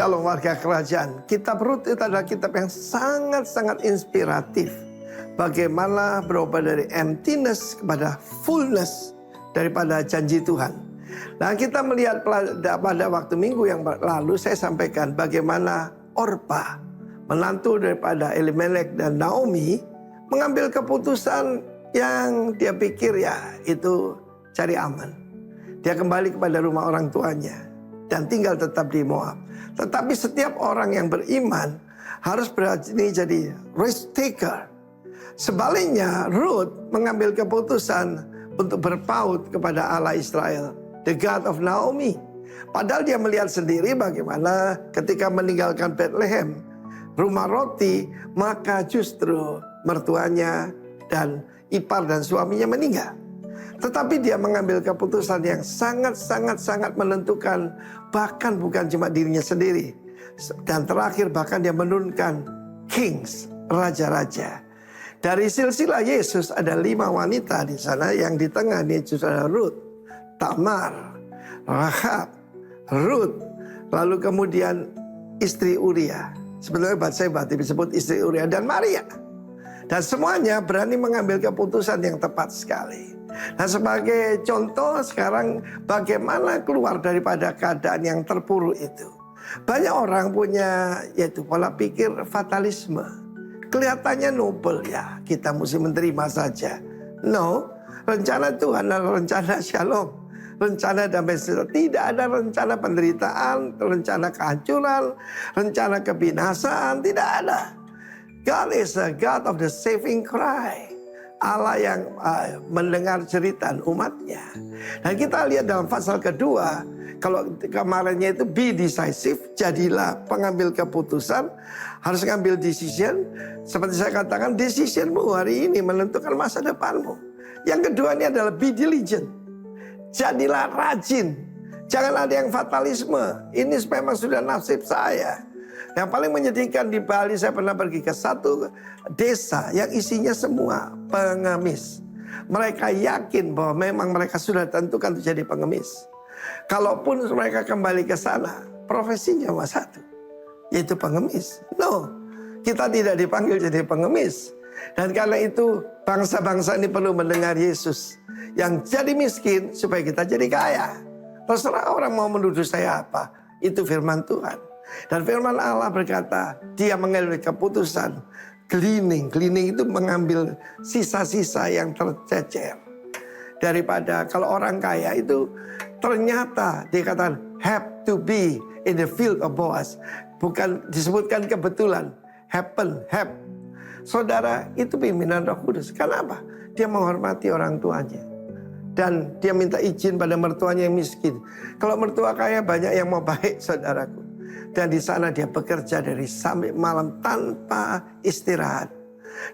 Shalom warga kerajaan. Kitab Rut itu adalah kitab yang sangat-sangat inspiratif. Bagaimana berubah dari emptiness kepada fullness daripada janji Tuhan. Nah, kita melihat pada waktu minggu yang lalu saya sampaikan bagaimana Orpa, menantu daripada Elimelek dan Naomi, mengambil keputusan yang dia pikir ya itu cari aman. Dia kembali kepada rumah orang tuanya dan tinggal tetap di Moab. Tetapi setiap orang yang beriman harus berani jadi risk taker. Sebaliknya Ruth mengambil keputusan untuk berpaut kepada Allah Israel, the God of Naomi. Padahal dia melihat sendiri bagaimana ketika meninggalkan Bethlehem, rumah roti, maka justru mertuanya dan ipar dan suaminya meninggal. Tetapi dia mengambil keputusan yang sangat menentukan, bahkan bukan cuma dirinya sendiri. Dan terakhir bahkan dia menurunkan kings, raja-raja. Dari silsilah Yesus ada 5 wanita di sana, yang di tengah ini justru ada Ruth, Tamar, Rahab, Ruth, lalu kemudian istri Uria. Sebenarnya Batsheba disebut istri Uria, dan Maria. Dan semuanya berani mengambil keputusan yang tepat sekali. Nah, sebagai contoh sekarang bagaimana keluar daripada keadaan yang terpuruk itu. Banyak orang punya yaitu pola pikir fatalisme. Kelihatannya noble ya, kita mesti menerima saja. No, rencana Tuhan adalah rencana shalom. Rencana damai sejahtera. Tidak ada rencana penderitaan, rencana kehancuran, rencana kebinasaan, tidak ada. God is a God of the saving cry. Allah yang mendengar cerita umatnya. Dan kita lihat dalam pasal kedua, kalau kemarinnya itu be decisive, jadilah pengambil keputusan, harus ngambil decision. Seperti saya katakan, decisionmu hari ini menentukan masa depanmu. Yang kedua ini adalah be diligent, jadilah rajin. Jangan ada yang fatalisme, ini memang sudah nasib saya. Yang paling menyedihkan di Bali, saya pernah pergi ke satu desa yang isinya semua pengemis. Mereka yakin bahwa memang mereka sudah tentukan untuk jadi pengemis. Kalaupun mereka kembali ke sana, profesinya cuma satu, yaitu pengemis. No, kita tidak dipanggil jadi pengemis. Dan karena itu bangsa-bangsa ini perlu mendengar Yesus yang jadi miskin supaya kita jadi kaya. Terserah orang mau menuduh saya apa, itu firman Tuhan. Dan firman Allah berkata, dia mengambil keputusan cleaning. Cleaning itu mengambil sisa-sisa yang tercecer. Daripada kalau orang kaya itu ternyata dikatakan have to be in the field of Boaz. Bukan disebutkan kebetulan, happen. Saudara, itu pimpinan Roh Kudus. Kenapa? Dia menghormati orang tuanya. Dan dia minta izin pada mertuanya yang miskin. Kalau mertua kaya banyak yang mau baik, saudaraku. Dan di sana dia bekerja dari sampai malam tanpa istirahat.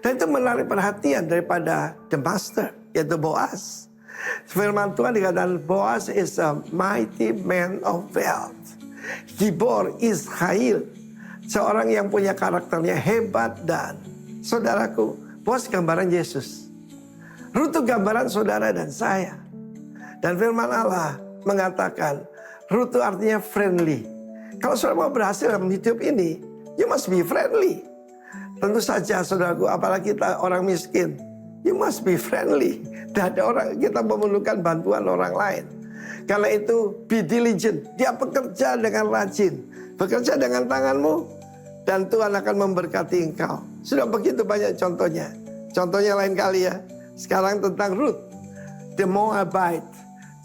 Dan itu menarik perhatian daripada the master, yaitu Boaz. Firman Tuhan dikatakan Boaz is a mighty man of wealth. Gibor Israel, seorang yang punya karakternya hebat. Dan saudaraku, Boaz gambaran Yesus. Ruth itu gambaran saudara dan saya. Dan firman Allah mengatakan Ruth itu artinya friendly. Kalau saudara mau berhasil dalam hidup ini, you must be friendly. Tentu saja saudaraku, apalagi kita orang miskin, you must be friendly. Dan ada orang, kita memerlukan bantuan orang lain. Karena itu be diligent, dia bekerja dengan rajin. Bekerja dengan tanganmu, dan Tuhan akan memberkati engkau. Sudah begitu banyak contohnya. Contohnya lain kali ya. Sekarang tentang Ruth, the Moabite,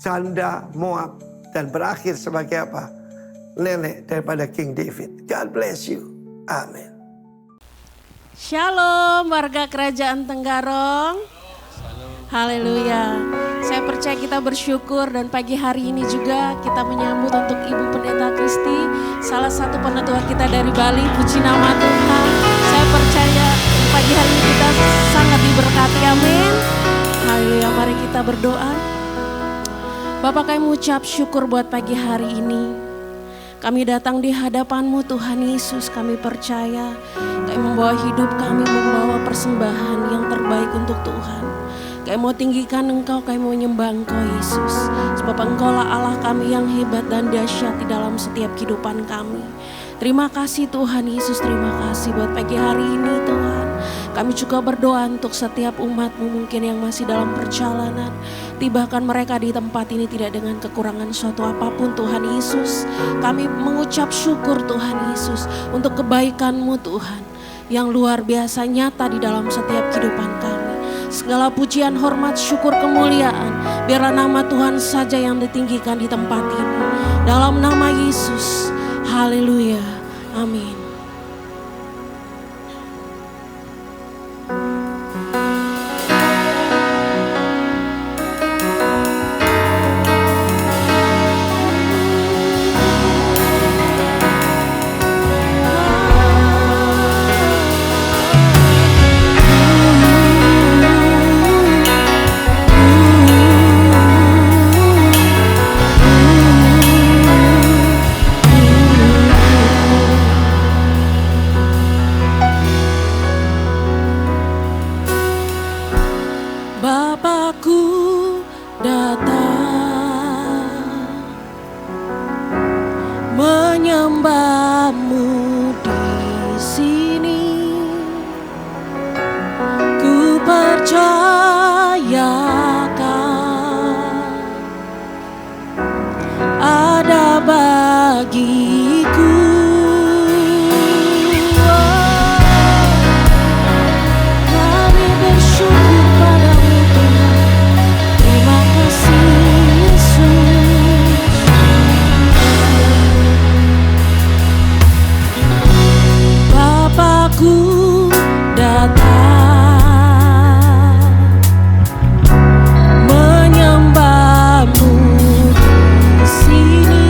janda Moab. Dan berakhir sebagai apa? Nenek daripada King David. God bless you. Amin. Shalom warga kerajaan Tenggarong. Haleluya. Saya percaya kita bersyukur dan pagi hari ini juga kita menyambut untuk Ibu Pendeta Kristi, salah satu penetua kita dari Bali. Puji nama Tuhan. Saya percaya pagi hari ini kita sangat diberkati. Amin. Haleluya. Mari kita berdoa. Bapak, kami mengucap syukur buat pagi hari ini. Kami datang di hadapan-Mu Tuhan Yesus, kami percaya kami membawa hidup kami, membawa persembahan yang terbaik untuk Tuhan. Kami mau tinggikan Engkau, kami mau menyembah Engkau Yesus. Sebab Engkau lah Allah kami yang hebat dan dahsyat di dalam setiap kehidupan kami. Terima kasih Tuhan Yesus, terima kasih buat pagi hari ini Tuhan. Kami juga berdoa untuk setiap umat-Mu mungkin yang masih dalam perjalanan. Tibakan mereka di tempat ini tidak dengan kekurangan suatu apapun Tuhan Yesus. Kami mengucap syukur Tuhan Yesus untuk kebaikan-Mu Tuhan yang luar biasa nyata di dalam setiap kehidupan kami. Segala pujian, hormat, syukur, kemuliaan, biarlah nama Tuhan saja yang ditinggikan di tempat ini. Dalam nama Yesus, haleluya, amin. Bapakku datang menyembah-Mu di sini. Ku percayakan ada bagiku. Kami bersyukur padamu Tuhan. Terima kasih Yesus. Bapakku datang menyembah-Mu di sini.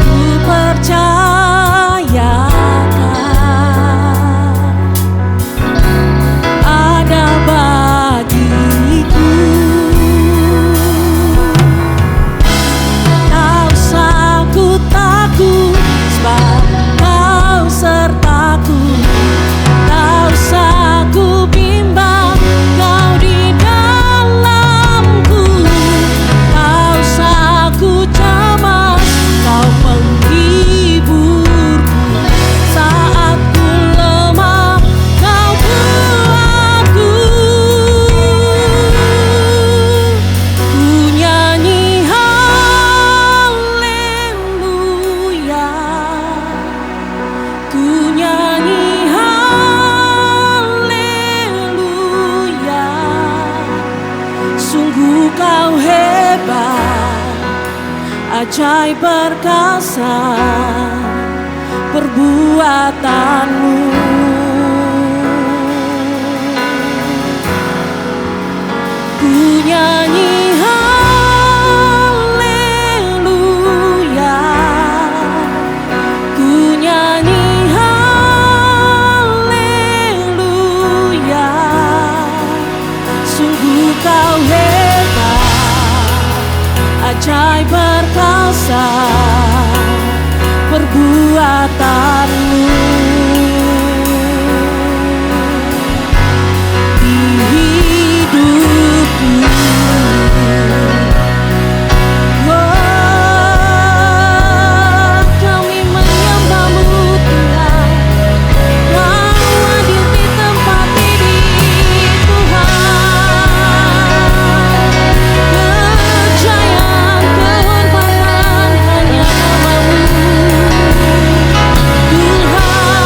Ku percayakan ada bagiku. Tak usah ku takut sebab Kau sertaku. Tak usah ku bimbang, Kau di dalamku. Tak usah ku cemas, Kau menghiburku. Saat ku lemah, Kau kuatku. Ku nyanyi haleluya. Ku nyanyi haleluya. Sungguh Kau hebat, ajaib perkasa perbuatan-Mu. Ku nyanyi haleluya. Ku nyanyi haleluya. Sungguh Kau hebat, ajaib perkasa perbuatan-Mu. Di hidupku, kami menyembah-Mu Tuhan. Kau hadir di tempat ini Tuhan. Kejayaan, kehormatan hanya nama-Mu Tuhan.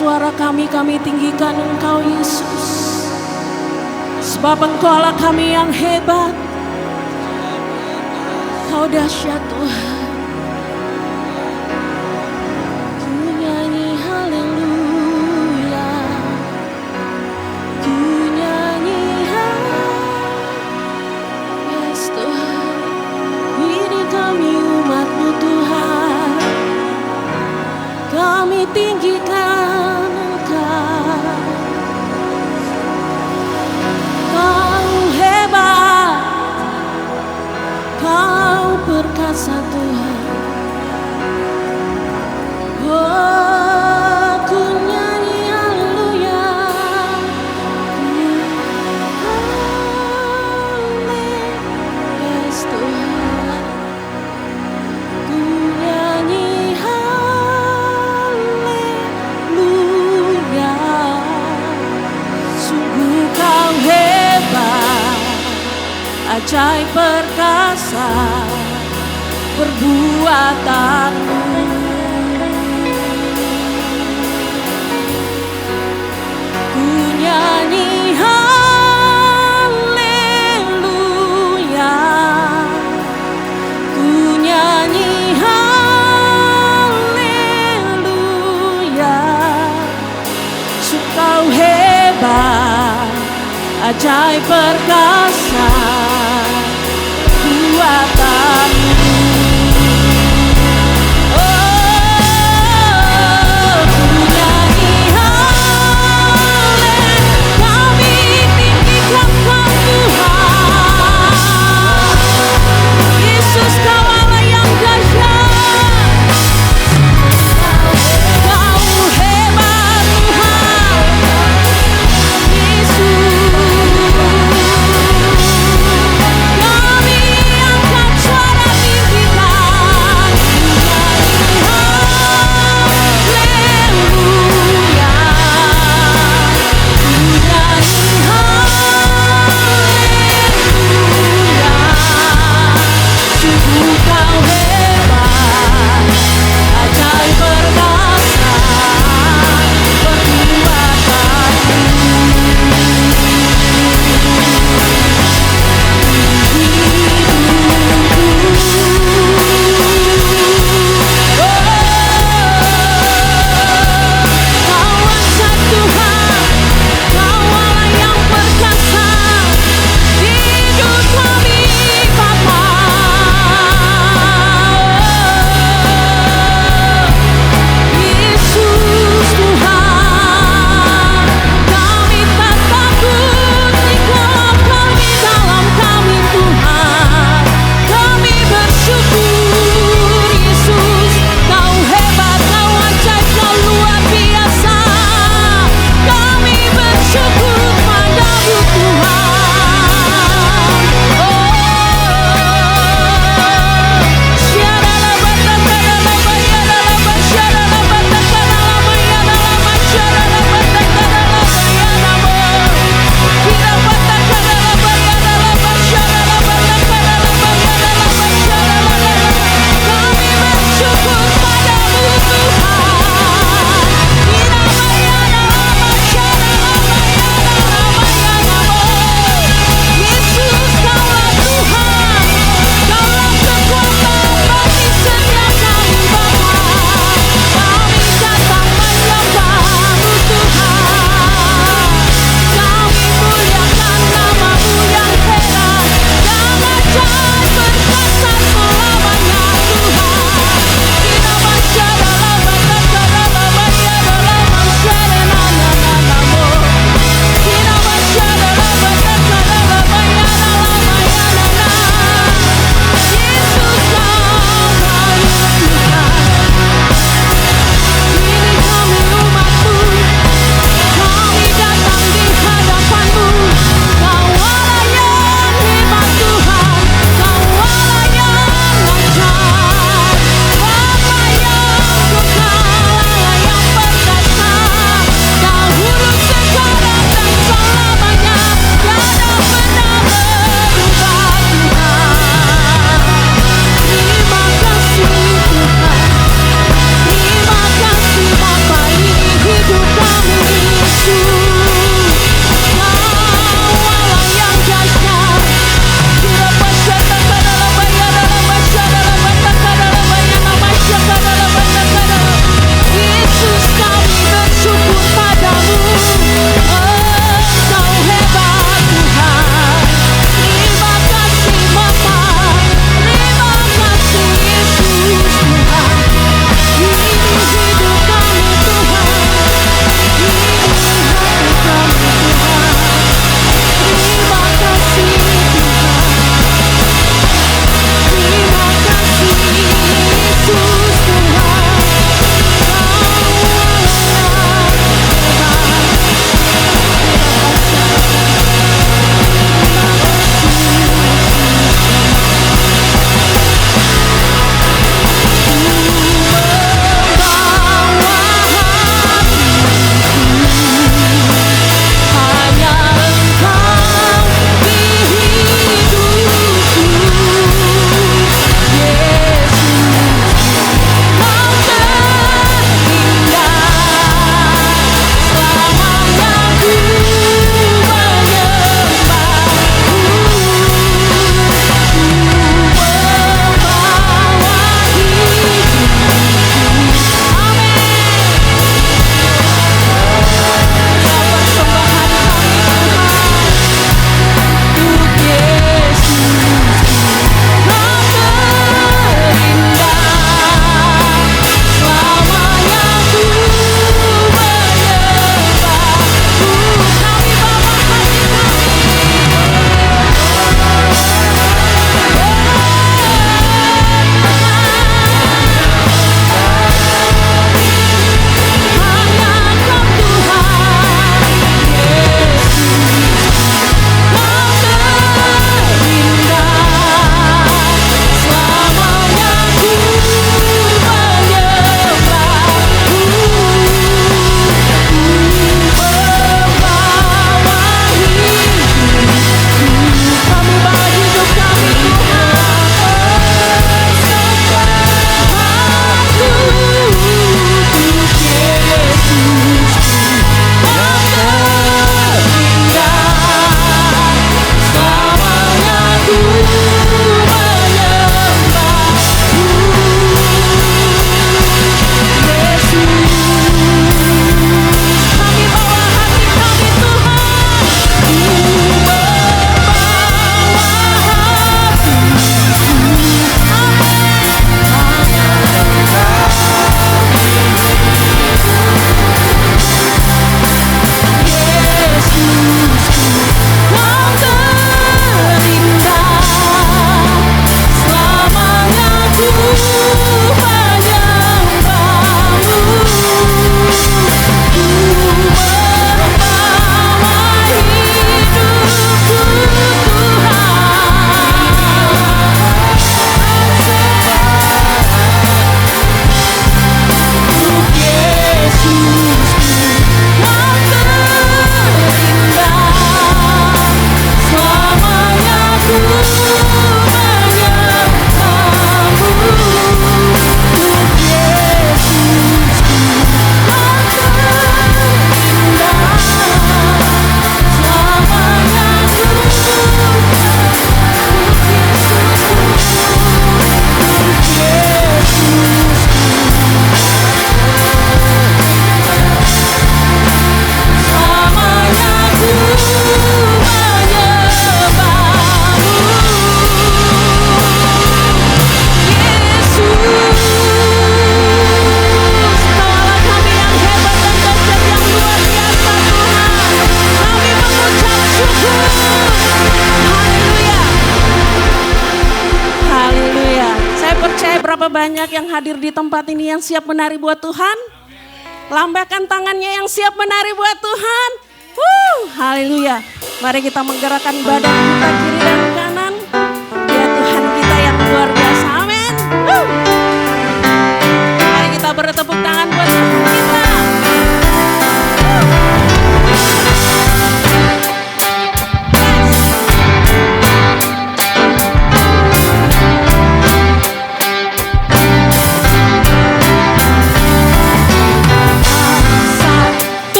suara kami tinggikan Engkau Yesus. Sebab Engkau Allah kami yang hebat. Kau dahsyat Tuhan. Ku nyanyi haleluya. Ku nyanyi yes Tuhan. Ini kami umat-Mu Tuhan. Kami tinggikan Engkau. Kau hebat. Kau perkasa Tuhan. Oh, ku nyanyi haleluya. Yes Tuhan. Ku nyanyi haleluya. Sungguh Kau hebat, ajaib perkasa perbuatan-Mu. Ku nyanyi haleluya. Ku nyanyi haleluya. Sungguh Kau hebat, ajaib perkasa buatan-Mu. Oh, ku nyanyi haleluya. Kami tinggikan Kau Tuhan. Yesus Kau Allah yang dahsyat. Kau hebat Tuhan. Yesus. Berapa banyak yang hadir di tempat ini yang siap menari buat Tuhan? Lambaikan tangannya yang siap menari buat Tuhan. Haleluya. Mari kita menggerakkan badan kita kiri dan kanan. Ya Tuhan kita yang luar biasa. Amin. Mari kita bertepuk tangan buat Tuhan kita.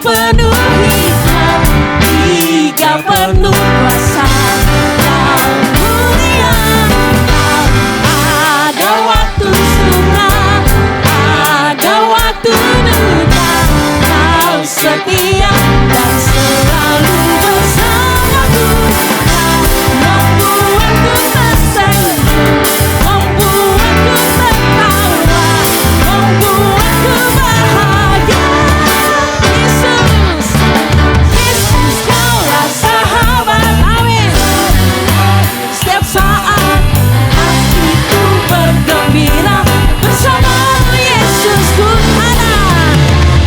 Penuhi hati, tiga penuh kuasa, kau mulia, kau ada waktu suka, ada waktu duka, kau setia dan selalu bersamaku, kau membuatku tersenyum, membuatku tertawa, membuatku bahagia. Saat hatiku bergembira bersamamu Yesusku,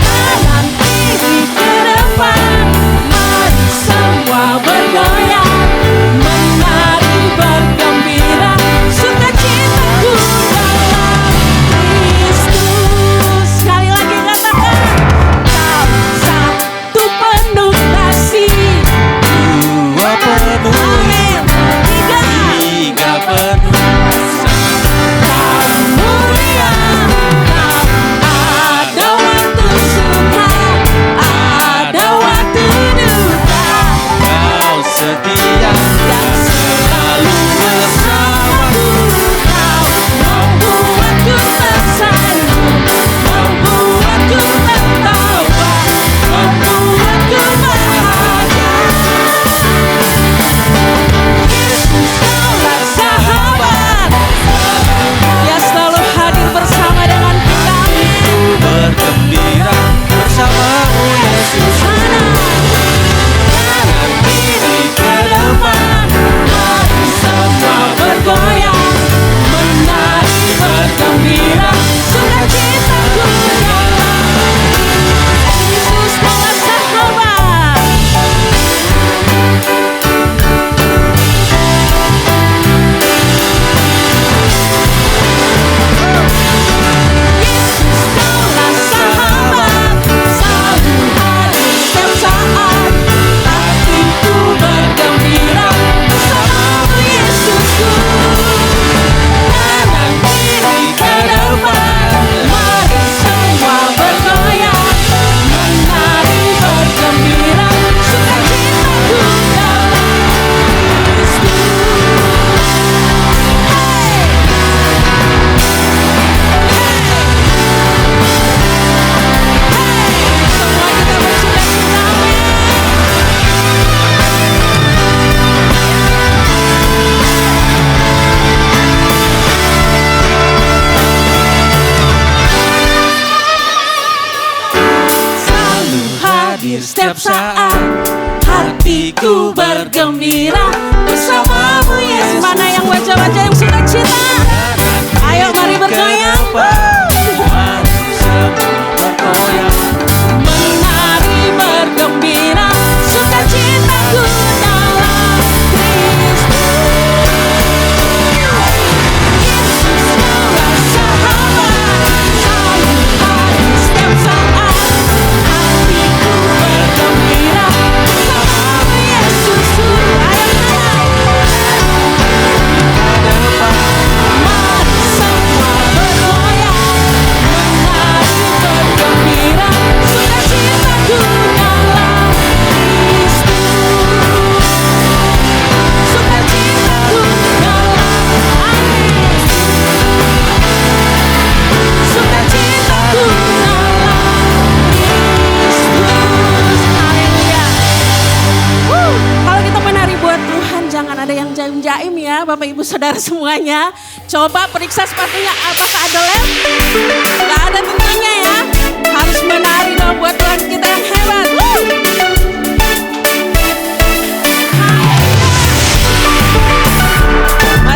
kanan kiri ke depan, mari semua bergoyang, menari bergembira, sukacitaku dalam Kristus. Sekali lagi katakan, kau satu penuh kasih, dua penuh setiap saat hatiku bergembira bersamamu Yesus. Mana yang wajah-wajah yang sukacita? Ayo mari bergoyang. Menari bergembira, sukacitaku dalam Kristus. Yesus kaulah sahabat, selalu hadir setiap saat. Hatiku bergembira bersamamu Yesusku. Mari semua bergoyang, menari bergembira, sukacitaku dalam Kristus. Sukacitaku dalam Sukacitaku dalam Kristus. Haleluya. Kalau kita menari buat Tuhan, jangan ada yang jaim-jaim ya Bapak Ibu Saudara semuanya. Coba periksa sepatunya apakah ada lem? Gak ada tentunya ya. Harus menari dong buat Tuhan kita yang hebat. Mari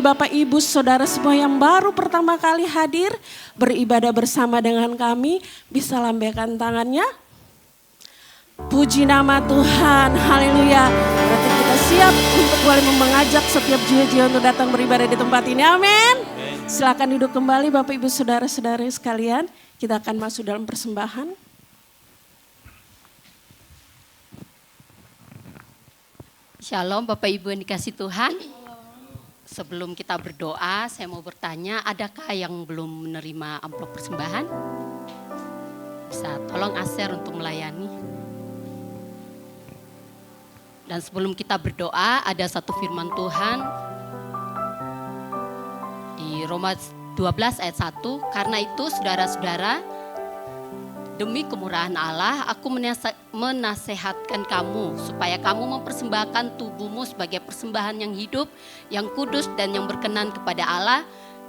bagi Bapak Ibu Saudara semua yang baru pertama kali hadir beribadah bersama dengan kami, bisa lambaikan tangannya. Puji nama Tuhan, haleluya. Berarti kita siap untuk boleh mengajak setiap jiwa-jiwa untuk datang beribadah di tempat ini, amin. Silakan duduk kembali Bapak Ibu Saudara-saudara sekalian, kita akan masuk dalam persembahan. Shalom Bapak Ibu yang dikasih Tuhan. Sebelum kita berdoa, saya mau bertanya, adakah yang belum menerima amplop persembahan? Bisa tolong Aser untuk melayani. Dan sebelum kita berdoa, ada satu firman Tuhan di Roma 12 ayat 1. Karena itu saudara-saudara, demi kemurahan Allah, aku menasehatkan kamu supaya kamu mempersembahkan tubuhmu sebagai persembahan yang hidup, yang kudus dan yang berkenan kepada Allah.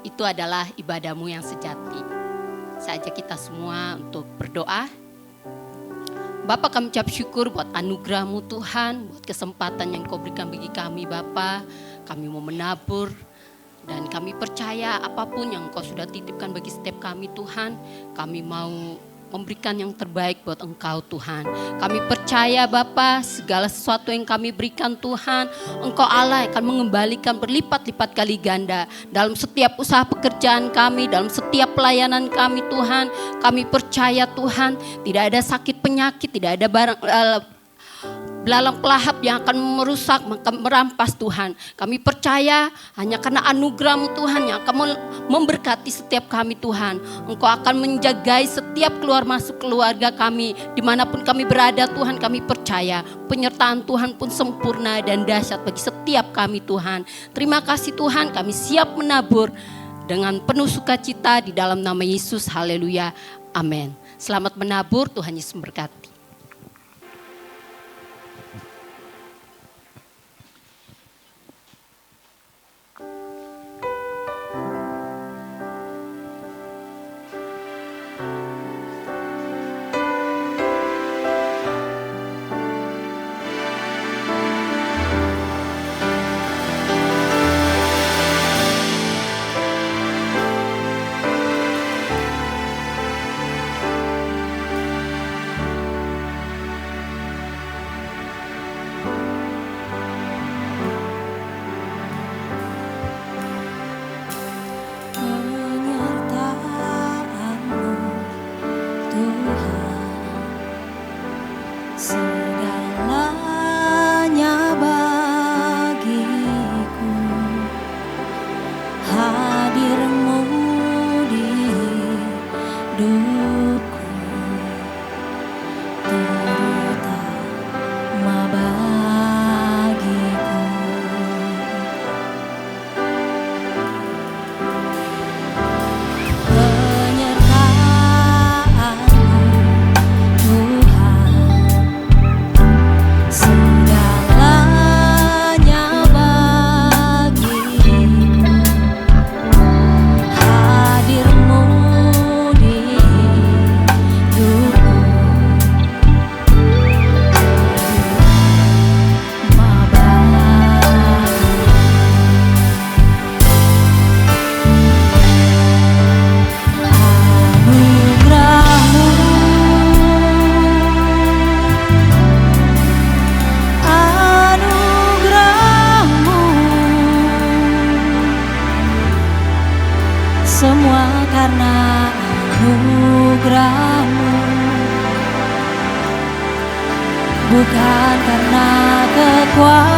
Itu adalah ibadahmu yang sejati. Saya ajak kita semua untuk berdoa. Bapa, kami ucap syukur buat anugerah-Mu Tuhan, buat kesempatan yang Kau berikan bagi kami Bapa. Kami mau menabur dan kami percaya apapun yang Kau sudah titipkan bagi setiap kami Tuhan, kami mau memberikan yang terbaik buat Engkau Tuhan. Kami percaya Bapa, segala sesuatu yang kami berikan Tuhan, Engkau Allah akan mengembalikan berlipat-lipat kali ganda dalam setiap usaha pekerjaan kami, dalam setiap pelayanan kami Tuhan. Kami percaya Tuhan, tidak ada sakit penyakit, tidak ada belalang pelahap yang akan merusak, merampas Tuhan. Kami percaya hanya karena anugerah-Mu Tuhan yang akan memberkati setiap kami Tuhan. Engkau akan menjagai setiap keluar masuk keluarga kami. Dimanapun kami berada Tuhan, kami percaya penyertaan Tuhan pun sempurna dan dahsyat bagi setiap kami Tuhan. Terima kasih Tuhan, kami siap menabur dengan penuh sukacita di dalam nama Yesus. Haleluya, amin. Selamat menabur, Tuhan Yesus memberkati. bukan karena kekuatanku.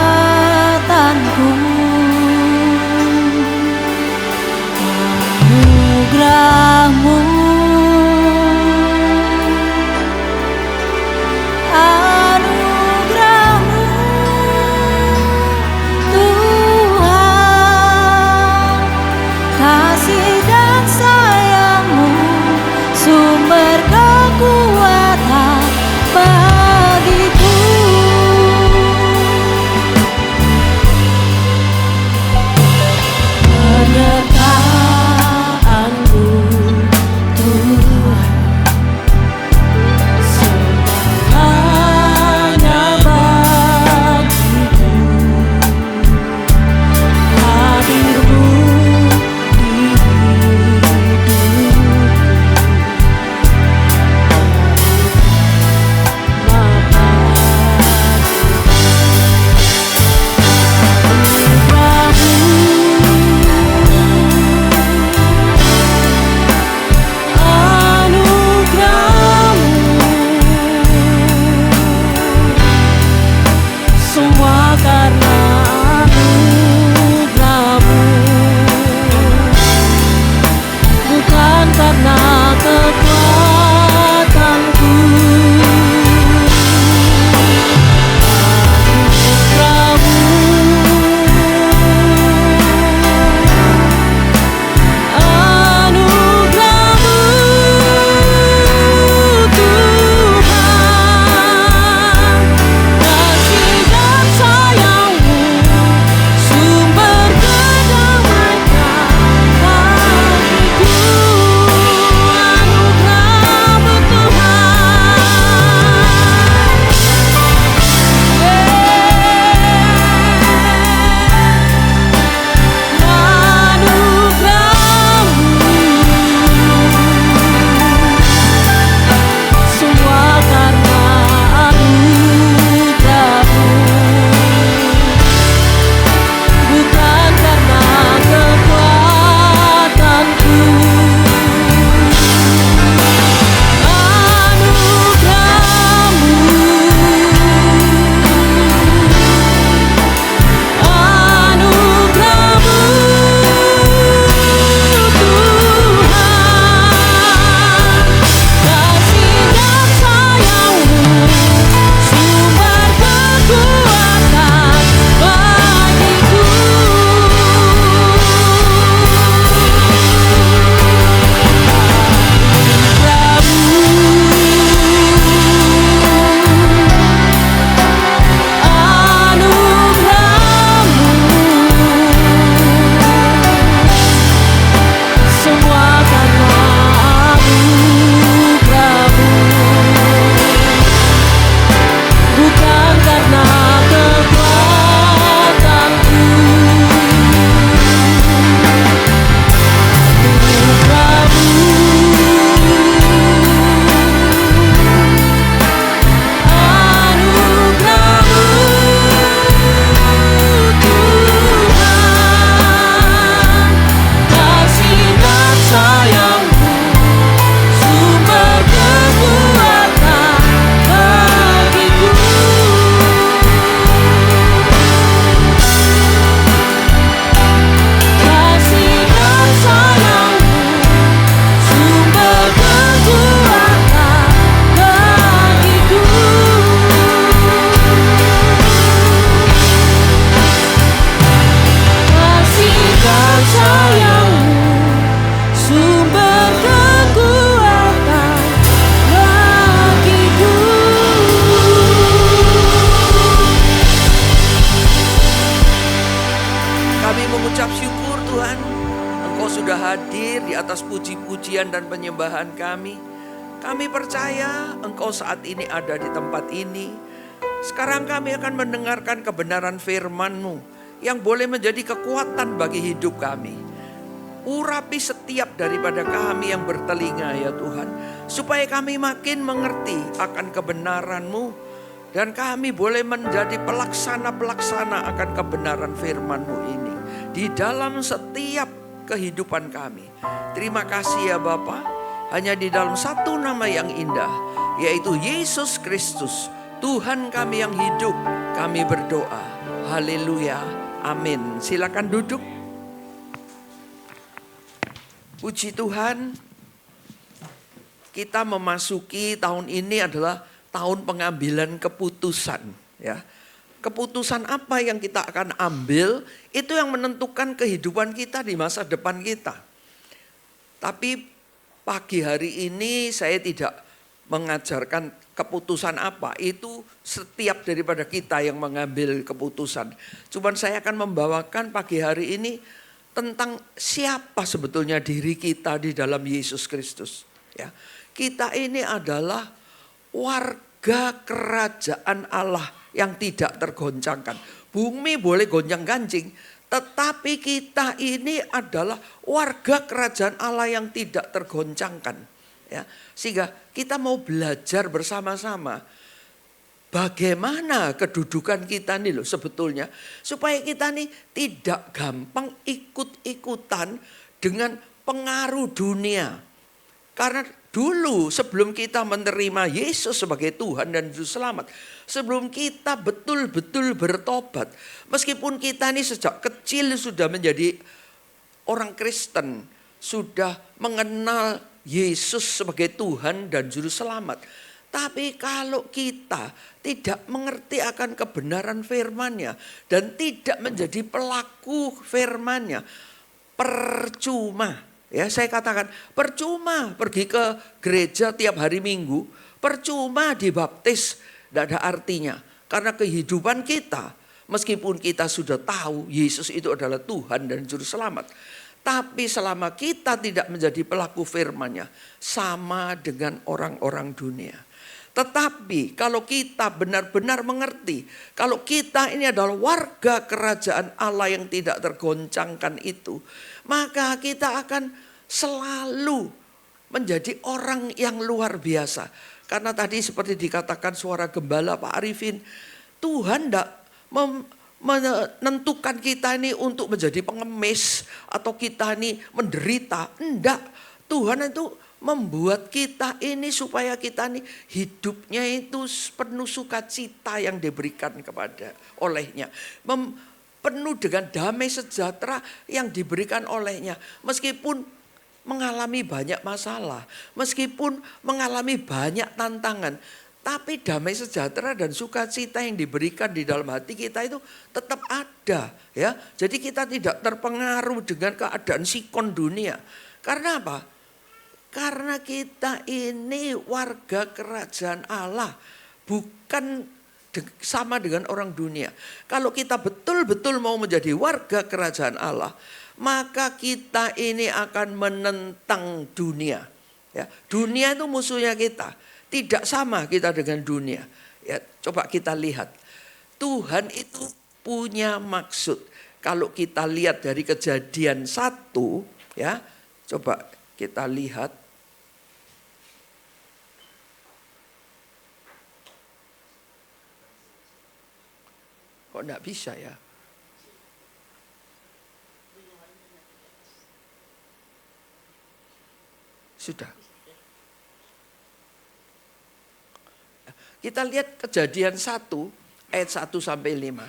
Anugerah-Mu, anugerah-Mu Tuhan, kasih dan sayang-Mu sumber kekuatan bagiku. atas puji-pujian dan penyembahan kami. Kami percaya Engkau saat ini ada di tempat ini. Sekarang kami akan mendengarkan kebenaran firman-Mu yang boleh menjadi kekuatan bagi hidup kami. Urapi setiap daripada kami yang bertelinga ya Tuhan. Supaya kami makin mengerti akan kebenaran-Mu. Dan kami boleh menjadi pelaksana-pelaksana akan kebenaran firman-Mu ini. Di dalam setiap kehidupan kami. Terima kasih ya Bapa. Hanya di dalam satu nama yang indah. Yaitu Yesus Kristus. Tuhan kami yang hidup. Kami berdoa. Haleluya. Amin. Silakan duduk. Puji Tuhan. Kita memasuki tahun ini adalah tahun pengambilan keputusan, ya. Keputusan apa yang kita akan ambil itu yang menentukan kehidupan kita di masa depan kita. Tapi pagi hari ini saya tidak mengajarkan keputusan apa, itu setiap daripada kita yang mengambil keputusan. Cuman saya akan membawakan pagi hari ini tentang siapa sebetulnya diri kita di dalam Yesus Kristus, ya. Kita ini adalah warga kerajaan Allah yang tidak tergoncangkan. Bumi boleh goncang-gancing, tetapi kita ini adalah warga kerajaan Allah yang tidak tergoncangkan. Ya, sehingga kita mau belajar bersama-sama bagaimana kedudukan kita nih loh sebetulnya. Supaya kita nih tidak gampang ikut-ikutan dengan pengaruh dunia. Karena dulu sebelum kita menerima Yesus sebagai Tuhan dan Juru Selamat, sebelum kita betul-betul bertobat, meskipun kita ini sejak kecil sudah menjadi orang Kristen, sudah mengenal Yesus sebagai Tuhan dan Juru Selamat, tapi kalau kita tidak mengerti akan kebenaran firman-Nya dan tidak menjadi pelaku firman-Nya, percuma. Ya, saya katakan percuma pergi ke gereja tiap hari Minggu, percuma dibaptis, tidak ada artinya. Karena kehidupan kita, meskipun kita sudah tahu Yesus itu adalah Tuhan dan Juru Selamat, tapi selama kita tidak menjadi pelaku firman-Nya, sama dengan orang-orang dunia. Tetapi kalau kita benar-benar mengerti, kalau kita ini adalah warga kerajaan Allah yang tidak tergoncangkan itu, maka kita akan selalu menjadi orang yang luar biasa. Karena tadi seperti dikatakan suara gembala Pak Arifin, Tuhan tidak menentukan kita ini untuk menjadi pengemis atau kita ini menderita. Enggak, Tuhan itu membuat kita ini supaya kita ini hidupnya itu penuh sukacita yang diberikan kepada olehnya. Penuh dengan damai sejahtera yang diberikan olehnya. Meskipun mengalami banyak masalah, meskipun mengalami banyak tantangan, tapi damai sejahtera dan sukacita yang diberikan di dalam hati kita itu tetap ada, ya. Jadi kita tidak terpengaruh dengan keadaan sikon dunia. Karena apa? Karena kita ini warga kerajaan Allah, bukan sama dengan orang dunia. Kalau kita betul-betul mau menjadi warga kerajaan Allah, maka kita ini akan menentang dunia. Ya, dunia itu musuhnya kita. Tidak sama kita dengan dunia. Ya, coba kita lihat. Tuhan itu punya maksud. Kalau kita lihat dari Kejadian 1, ya, coba kita lihat. Kok enggak bisa ya? Sudah. Kita lihat Kejadian 1 ayat 1 sampai 5.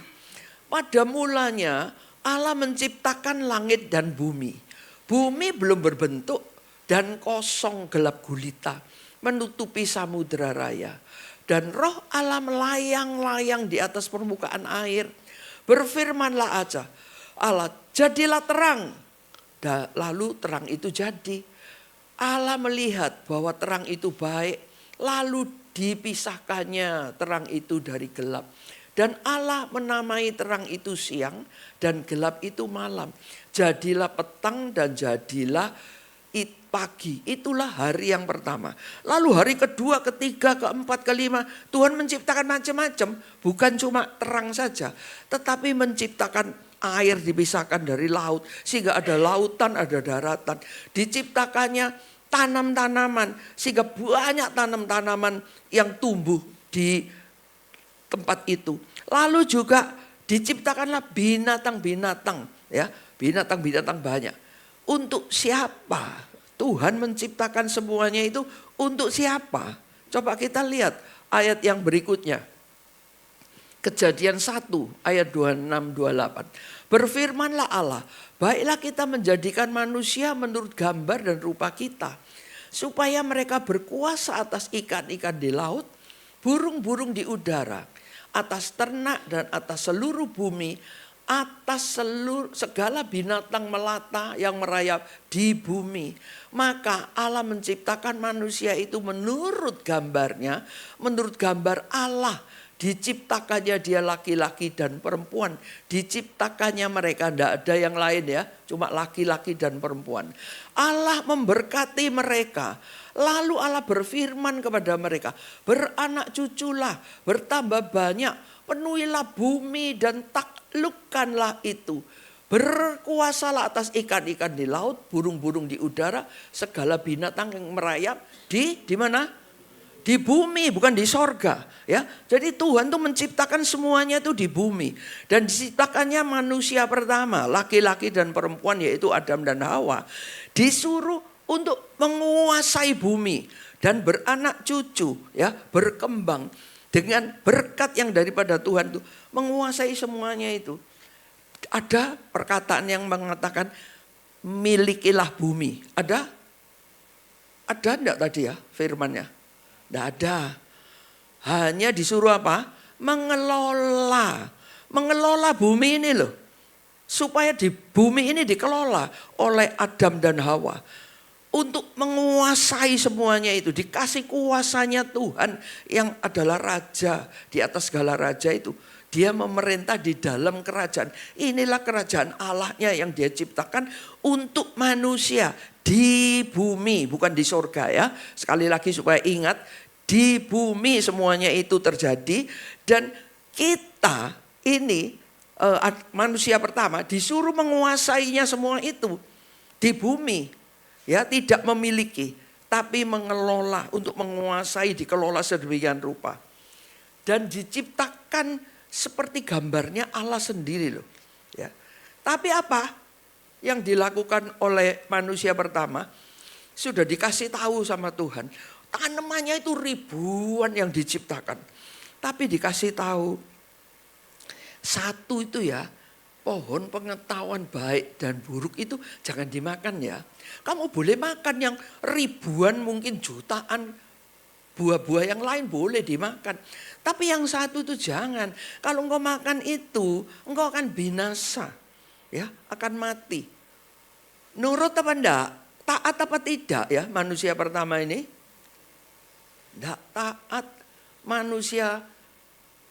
Pada mulanya Allah menciptakan langit dan bumi. Bumi belum berbentuk dan kosong gelap gulita menutupi samudera raya. Dan roh Allah melayang-layang di atas permukaan air. Berfirmanlah aja, Allah, jadilah terang. Dan lalu terang itu jadi. Allah melihat bahwa terang itu baik, lalu dipisahkannya terang itu dari gelap. Dan Allah menamai terang itu siang dan gelap itu malam. Jadilah petang dan jadilah pagi, itulah hari yang pertama. Lalu hari kedua, ketiga, keempat, kelima, Tuhan menciptakan macam-macam. Bukan cuma terang saja, tetapi menciptakan air dipisahkan dari laut. Sehingga ada lautan, ada daratan. Diciptakannya tanam-tanaman, sehingga banyak tanam-tanaman yang tumbuh di tempat itu. Lalu juga diciptakanlah binatang-binatang, ya, binatang-binatang banyak. Untuk siapa? Tuhan menciptakan semuanya itu untuk siapa? Coba kita lihat ayat yang berikutnya. Kejadian 1 ayat 26-28. Berfirmanlah Allah, baiklah kita menjadikan manusia menurut gambar dan rupa kita. Supaya mereka berkuasa atas ikan-ikan di laut, burung-burung di udara, atas ternak dan atas seluruh bumi, atas segala binatang melata yang merayap di bumi. Maka Allah menciptakan manusia itu menurut gambarnya, menurut gambar Allah. Diciptakannya dia laki-laki dan perempuan. Diciptakannya mereka, tidak ada yang lain ya, cuma laki-laki dan perempuan. Allah memberkati mereka. Lalu Allah berfirman kepada mereka, beranak cuculah, bertambah banyak, penuhilah bumi dan taklukkanlah itu. Berkuasalah atas ikan-ikan di laut, burung-burung di udara, segala binatang yang merayap di mana? Di bumi, bukan di sorga. Ya, jadi Tuhan tuh menciptakan semuanya itu di bumi. Dan diciptakannya manusia pertama, laki-laki dan perempuan, yaitu Adam dan Hawa. Disuruh untuk menguasai bumi dan beranak cucu, ya, berkembang dengan berkat yang daripada Tuhan itu, menguasai semuanya itu. Ada perkataan yang mengatakan milikilah bumi. Ada enggak tadi ya firmannya? Tidak ada. Hanya disuruh apa? Mengelola. Mengelola bumi ini loh. Supaya di bumi ini dikelola oleh Adam dan Hawa. Untuk menguasai semuanya itu. Dikasih kuasanya Tuhan yang adalah raja. Di atas segala raja itu. Dia memerintah di dalam kerajaan. Inilah kerajaan Allahnya yang dia ciptakan untuk manusia. Di bumi, bukan di surga ya. Sekali lagi supaya ingat, di bumi semuanya itu terjadi. Dan kita ini manusia pertama disuruh menguasainya semua itu. Di bumi, ya, tidak memiliki, tapi mengelola, untuk menguasai, dikelola sedemikian rupa. Dan diciptakan seperti gambarnya Allah sendiri loh. Ya. Tapi apa yang dilakukan oleh manusia pertama? Sudah dikasih tahu sama Tuhan. Tanamannya itu ribuan yang diciptakan. Tapi dikasih tahu. Satu itu ya, pohon pengetahuan baik dan buruk itu jangan dimakan ya. Kamu boleh makan yang ribuan, mungkin jutaan buah-buah yang lain boleh dimakan. Tapi yang satu itu jangan. Kalau engkau makan itu, engkau akan binasa. Ya, akan mati. Nurut apa enggak? Taat apa tidak ya manusia pertama ini? Enggak taat. Manusia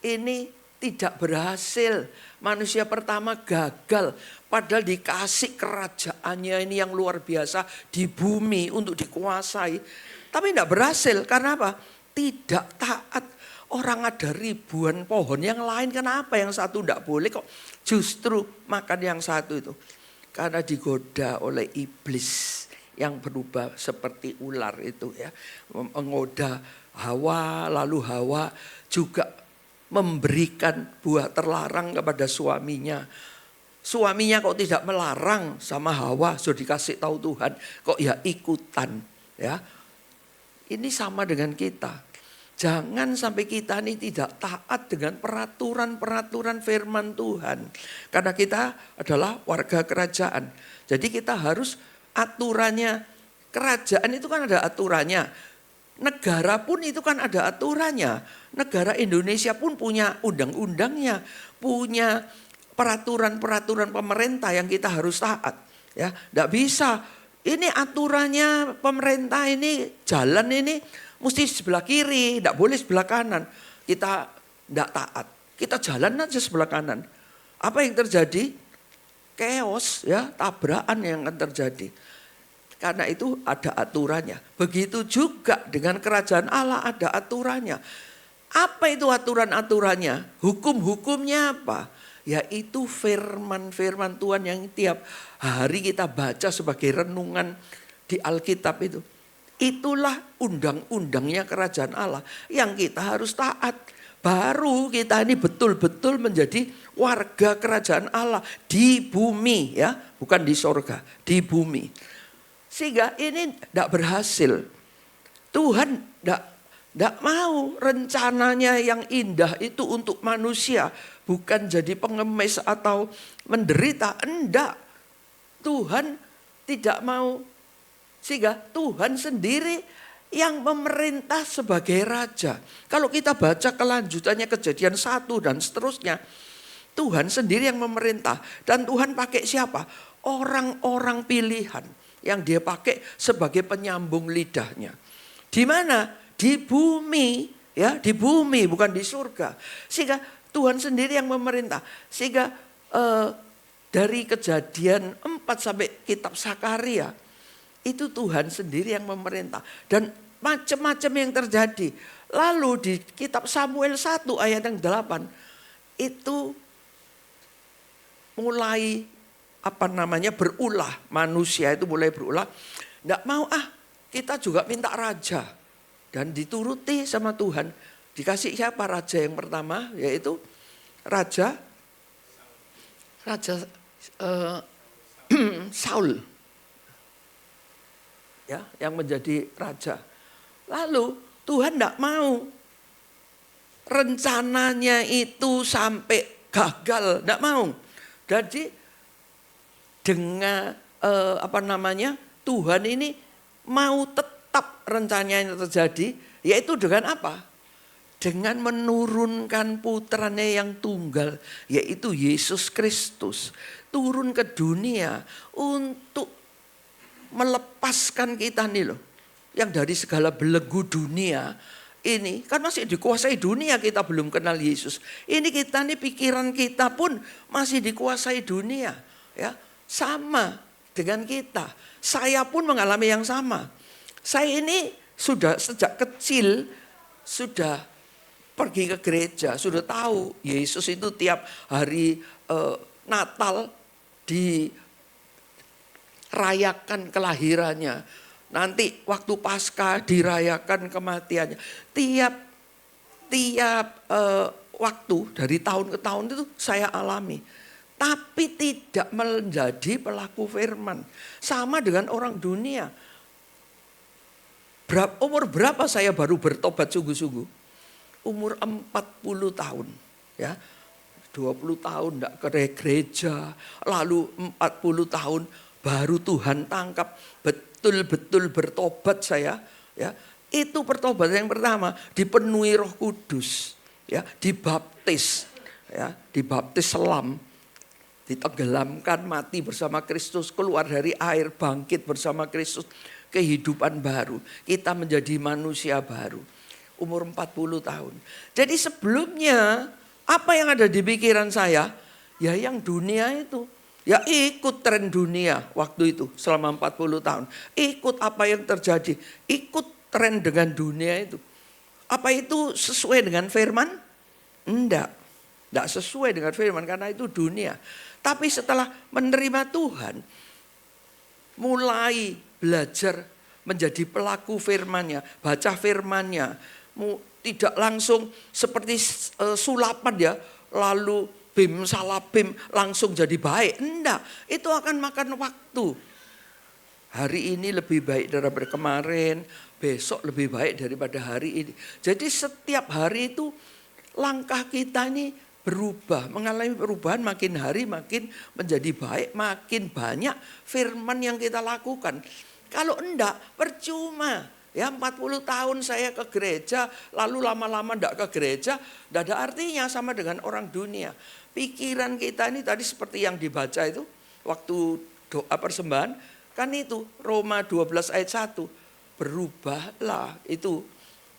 ini tidak berhasil. Manusia pertama gagal. Padahal dikasih kerajaannya ini yang luar biasa di bumi untuk dikuasai. Tapi tidak berhasil. Karena apa? Tidak taat. Orang ada ribuan pohon yang lain, kenapa yang satu tidak boleh kok justru makan yang satu itu? Karena digoda oleh iblis yang berubah seperti ular itu ya. Menggoda Hawa, lalu Hawa juga memberikan buah terlarang kepada suaminya. Suaminya kok tidak melarang sama Hawa, sudah dikasih tahu Tuhan, kok ya ikutan ya. Ini sama dengan kita. Jangan sampai kita ini tidak taat dengan peraturan-peraturan firman Tuhan. Karena kita adalah warga kerajaan. Jadi kita harus aturannya. Kerajaan itu kan ada aturannya. Negara pun itu kan ada aturannya. Negara Indonesia pun punya undang-undangnya. Punya peraturan-peraturan pemerintah yang kita harus taat. Ya, tidak bisa. Ini aturannya pemerintah ini, jalan ini mesti sebelah kiri, tidak boleh sebelah kanan. Kita tidak taat. Kita jalan aja sebelah kanan. Apa yang terjadi? Chaos ya, tabrakan yang akan terjadi. Karena itu ada aturannya. Begitu juga dengan kerajaan Allah ada aturannya. Apa itu aturan-aturannya? Hukum-hukumnya apa? Yaitu firman-firman Tuhan yang tiap hari kita baca sebagai renungan di Alkitab itu. Itulah undang-undangnya kerajaan Allah yang kita harus taat. Baru kita ini betul-betul menjadi warga kerajaan Allah di bumi ya, bukan di sorga, di bumi. Sehingga ini tidak berhasil. Tuhan tidak mau rencananya yang indah itu untuk manusia. Bukan jadi pengemis atau menderita. Enggak. Tuhan tidak mau. Sehingga Tuhan sendiri yang memerintah sebagai raja. Kalau kita baca kelanjutannya Kejadian 1 dan seterusnya. Tuhan sendiri yang memerintah. Dan Tuhan pakai siapa? Orang-orang pilihan. Yang dia pakai sebagai penyambung lidahnya. Di mana? Di bumi. Ya, di bumi bukan di surga. Sehingga Tuhan sendiri yang memerintah. Sehingga dari Kejadian 4 sampai kitab Sakaria. Itu Tuhan sendiri yang memerintah. Dan macam-macam yang terjadi. Lalu di kitab Samuel 1 ayat yang 8. Itu mulai berulah. Manusia itu mulai berulah. Tidak mau kita juga minta raja. Dan dituruti sama Tuhan. Dikasih siapa raja yang pertama? Yaitu Raja Saul. Ya, yang menjadi raja. Lalu Tuhan tidak mau rencananya itu sampai gagal, tidak mau. Jadi dengan Tuhan ini mau tetap rencananya terjadi, yaitu dengan apa? Dengan menurunkan putranya yang tunggal, yaitu Yesus Kristus, turun ke dunia untuk melepaskan kita nih loh. Yang dari segala belenggu dunia ini. Kan masih dikuasai dunia, kita belum kenal Yesus. Ini kita nih, pikiran kita pun masih dikuasai dunia. Ya, sama dengan kita. Saya pun mengalami yang sama. Saya ini sudah sejak kecil sudah pergi ke gereja. Sudah tahu Yesus itu tiap hari Natal rayakan kelahirannya. Nanti waktu Paskah dirayakan kematiannya. Tiap waktu dari tahun ke tahun itu saya alami. Tapi tidak menjadi pelaku firman. Sama dengan orang dunia. Umur berapa saya baru bertobat sungguh-sungguh? Umur 40 tahun. Ya, 20 tahun tidak ke gereja. Lalu 40 tahun baru Tuhan tangkap, betul-betul bertobat saya. Ya, itu pertobatan yang pertama, dipenuhi Roh Kudus, ya, dibaptis, selam, ditenggelamkan, mati bersama Kristus, keluar dari air, bangkit bersama Kristus, kehidupan baru. Kita menjadi manusia baru. Umur 40 tahun. Jadi sebelumnya apa yang ada di pikiran saya? Ya yang dunia itu. Ya ikut tren dunia waktu itu selama 40 tahun. Ikut apa yang terjadi. Ikut tren dengan dunia itu. Apa itu sesuai dengan firman? Enggak. Enggak sesuai dengan firman karena itu dunia. Tapi setelah menerima Tuhan. Mulai belajar menjadi pelaku firman-Nya. Baca firman-Nya. Tidak langsung seperti sulapan ya. Lalu bim salabim langsung jadi baik. Enggak, itu akan makan waktu. Hari ini lebih baik daripada kemarin, besok lebih baik daripada hari ini. Jadi setiap hari itu langkah kita ini berubah, mengalami perubahan, makin hari makin menjadi baik, makin banyak firman yang kita lakukan. Kalau enggak, percuma. Ya 40 tahun saya ke gereja, lalu lama-lama enggak ke gereja, enggak ada artinya, sama dengan orang dunia. Pikiran kita ini tadi seperti yang dibaca itu, waktu doa persembahan, kan itu Roma 12 ayat 1. Berubahlah itu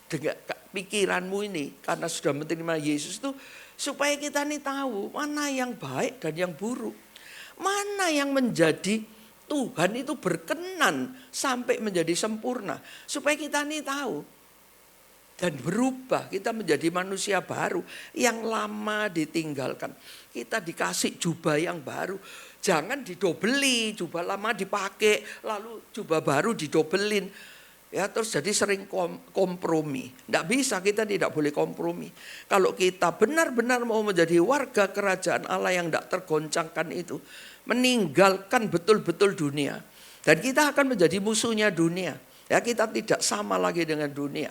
dengan pikiranmu ini, karena sudah menerima Yesus itu, supaya kita ini tahu mana yang baik dan yang buruk. Mana yang menjadi Tuhan itu berkenan sampai menjadi sempurna. Supaya kita ini tahu. Dan berubah, kita menjadi manusia baru. Yang lama ditinggalkan. Kita dikasih jubah yang baru. Jangan didobeli, jubah lama dipakai, lalu jubah baru didobelin. Ya, terus jadi sering kompromi. Tidak bisa, kita tidak boleh kompromi. Kalau kita benar-benar mau menjadi warga kerajaan Allah yang tidak tergoncangkan itu, meninggalkan betul-betul dunia. Dan kita akan menjadi musuhnya dunia. Ya, kita tidak sama lagi dengan dunia.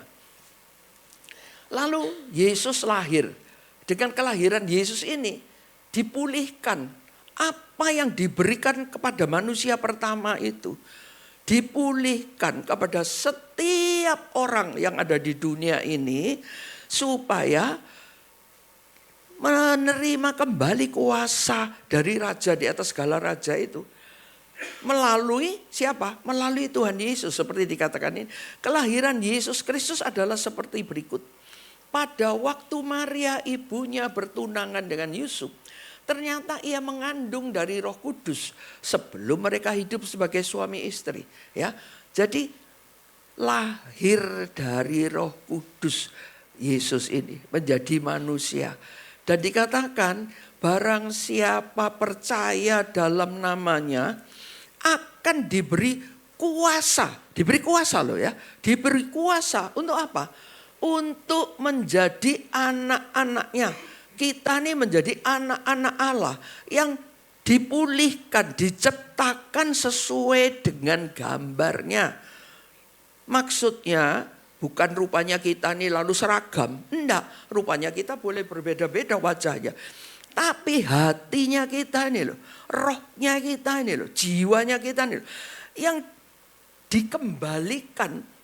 Lalu Yesus lahir. Dengan kelahiran Yesus ini dipulihkan apa yang diberikan kepada manusia pertama itu. Dipulihkan kepada setiap orang yang ada di dunia ini supaya menerima kembali kuasa dari raja di atas segala raja itu. Melalui siapa? Melalui Tuhan Yesus, seperti dikatakan ini. Kelahiran Yesus Kristus adalah seperti berikut. Pada waktu Maria ibunya bertunangan dengan Yusuf, ternyata ia mengandung dari Roh Kudus sebelum mereka hidup sebagai suami istri. Ya, jadi lahir dari Roh Kudus Yesus ini menjadi manusia. Dan dikatakan barang siapa percaya dalam namanya akan diberi kuasa. Diberi kuasa loh ya. Diberi kuasa untuk apa? Untuk menjadi anak-anaknya. Kita ini menjadi anak-anak Allah yang dipulihkan, diciptakan sesuai dengan gambarnya. Maksudnya bukan rupanya kita ini lalu seragam. Enggak, rupanya kita boleh berbeda-beda wajahnya. Tapi hatinya kita ini loh, rohnya kita ini loh, jiwanya kita ini loh, yang dikembalikan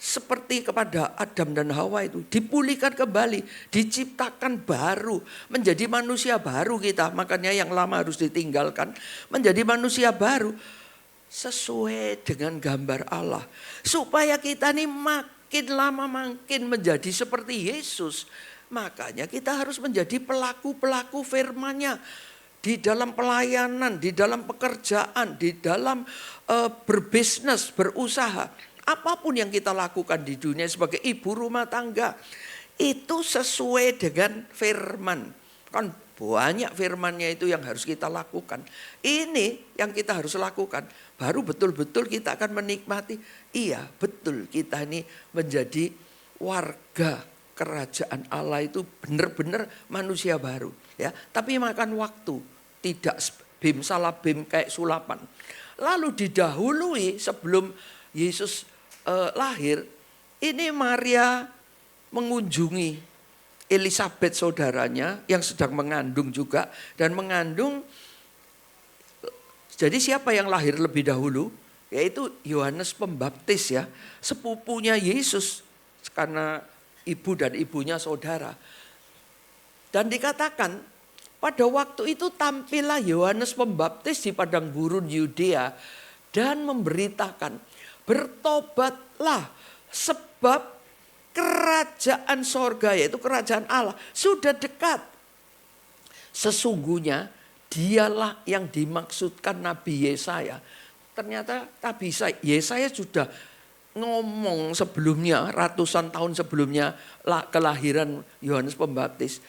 seperti kepada Adam dan Hawa itu. Dipulihkan kembali, diciptakan baru, menjadi manusia baru kita. Makanya yang lama harus ditinggalkan, menjadi manusia baru sesuai dengan gambar Allah. Supaya kita ini makin lama makin menjadi seperti Yesus. Makanya kita harus menjadi pelaku-pelaku firman-Nya. Di dalam pelayanan, di dalam pekerjaan, di dalam berbisnis, berusaha. Apapun yang kita lakukan di dunia sebagai ibu rumah tangga. Itu sesuai dengan firman. Kan banyak firman-Nya itu yang harus kita lakukan. Ini yang kita harus lakukan. Baru betul-betul kita akan menikmati. Iya betul kita ini menjadi warga kerajaan Allah itu benar-benar manusia baru. Ya, tapi makan waktu. Tidak bim salah bim kayak sulapan. Lalu didahului sebelum Yesus lahir, ini Maria mengunjungi Elisabeth saudaranya yang sedang mengandung juga. Dan mengandung, jadi siapa yang lahir lebih dahulu? Yaitu Yohanes Pembaptis ya, sepupunya Yesus. Karena ibu dan ibunya saudara. Dan dikatakan pada waktu itu tampillah Yohanes Pembaptis di padang gurun Yudea dan memberitakan, bertobatlah sebab kerajaan sorga yaitu kerajaan Allah sudah dekat. Sesungguhnya dialah yang dimaksudkan Nabi Yesaya. Ternyata Nabi Yesaya sudah ngomong sebelumnya, ratusan tahun sebelumnya kelahiran Yohanes Pembaptis.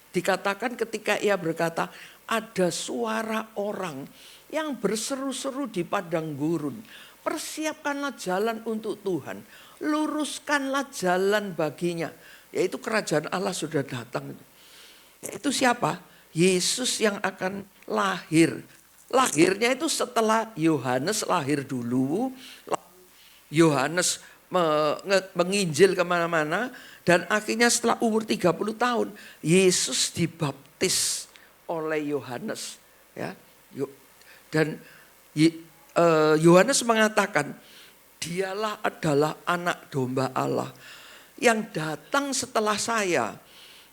Dikatakan ketika ia berkata, ada suara orang yang berseru-seru di padang gurun. Persiapkanlah jalan untuk Tuhan. Luruskanlah jalan baginya. Yaitu kerajaan Allah sudah datang. Itu siapa? Yesus yang akan lahir. Lahirnya itu setelah Yohanes lahir dulu. Yohanes menginjil kemana-mana. Dan akhirnya setelah umur 30 tahun. Yesus dibaptis oleh Yohanes. Ya. Dan Yohanes mengatakan, dialah adalah anak domba Allah yang datang setelah saya.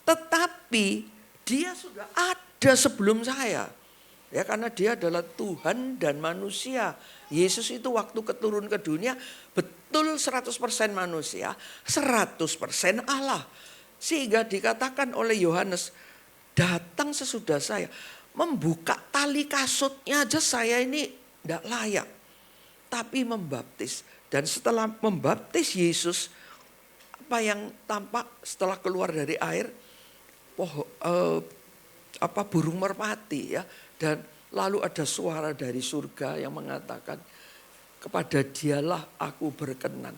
Tetapi dia sudah ada sebelum saya. Ya, karena dia adalah Tuhan dan manusia. Yesus itu waktu keturun ke dunia betul 100% manusia, 100% Allah. Sehingga dikatakan oleh Yohanes, datang sesudah saya. Membuka tali kasutnya aja saya ini tidak layak. tapi membaptis. Dan setelah membaptis Yesus, apa yang tampak setelah keluar dari air? Burung merpati ya. Dan lalu ada suara dari surga yang mengatakan, kepada dialah aku berkenan.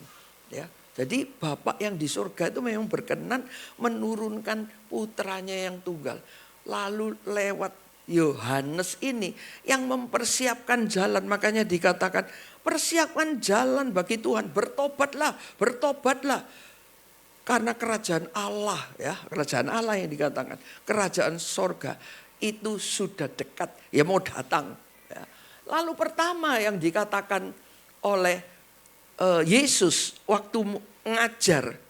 Ya. Jadi Bapa yang di surga itu memang berkenan menurunkan putranya yang tunggal. Lalu lewat Yohanes ini yang mempersiapkan jalan. Makanya dikatakan persiapkan jalan bagi Tuhan. Bertobatlah, bertobatlah. Karena kerajaan Allah ya, kerajaan Allah yang dikatakan. Kerajaan sorga itu sudah dekat, ya mau datang. Ya. Lalu pertama yang dikatakan oleh Yesus waktu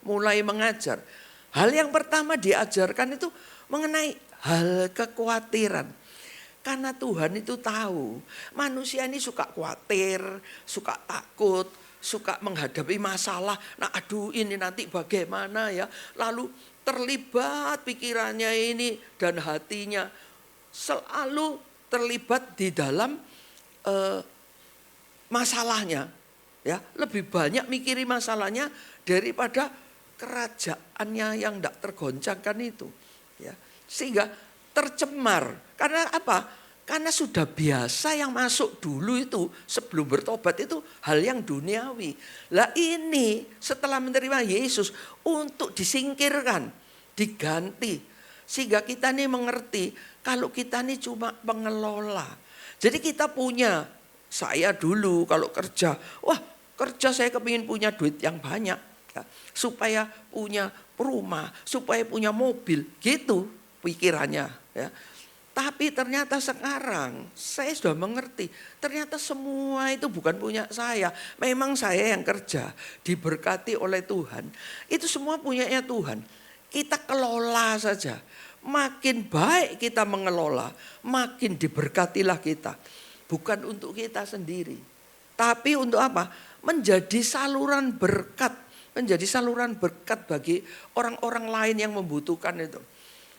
mulai mengajar. Hal yang pertama diajarkan itu mengenai hal kekhawatiran. Karena Tuhan itu tahu manusia ini suka khawatir, suka takut, suka menghadapi masalah. Nah aduh ini nanti bagaimana ya. Lalu terlibat pikirannya ini dan hatinya. Selalu terlibat di dalam masalahnya. Ya, lebih banyak mikiri masalahnya daripada kerajaannya yang tidak tergoncangkan itu. Ya, sehingga tercemar. Karena apa? Karena sudah biasa yang masuk dulu itu sebelum bertobat itu hal yang duniawi. Lah ini setelah menerima Yesus untuk disingkirkan, diganti. Sehingga kita ini mengerti kalau kita ini cuma pengelola. Jadi kita punya, saya dulu kalau kerja, kerja saya kepingin punya duit yang banyak. Ya, supaya punya rumah, supaya punya mobil. Gitu pikirannya. Ya. Tapi ternyata sekarang saya sudah mengerti. Ternyata semua itu bukan punya saya. Memang saya yang kerja, diberkati oleh Tuhan. Itu semua punyanya Tuhan. Kita kelola saja. Makin baik kita mengelola, makin diberkatilah kita. Bukan untuk kita sendiri. Tapi untuk apa? Menjadi saluran berkat. Menjadi saluran berkat bagi orang-orang lain yang membutuhkan itu.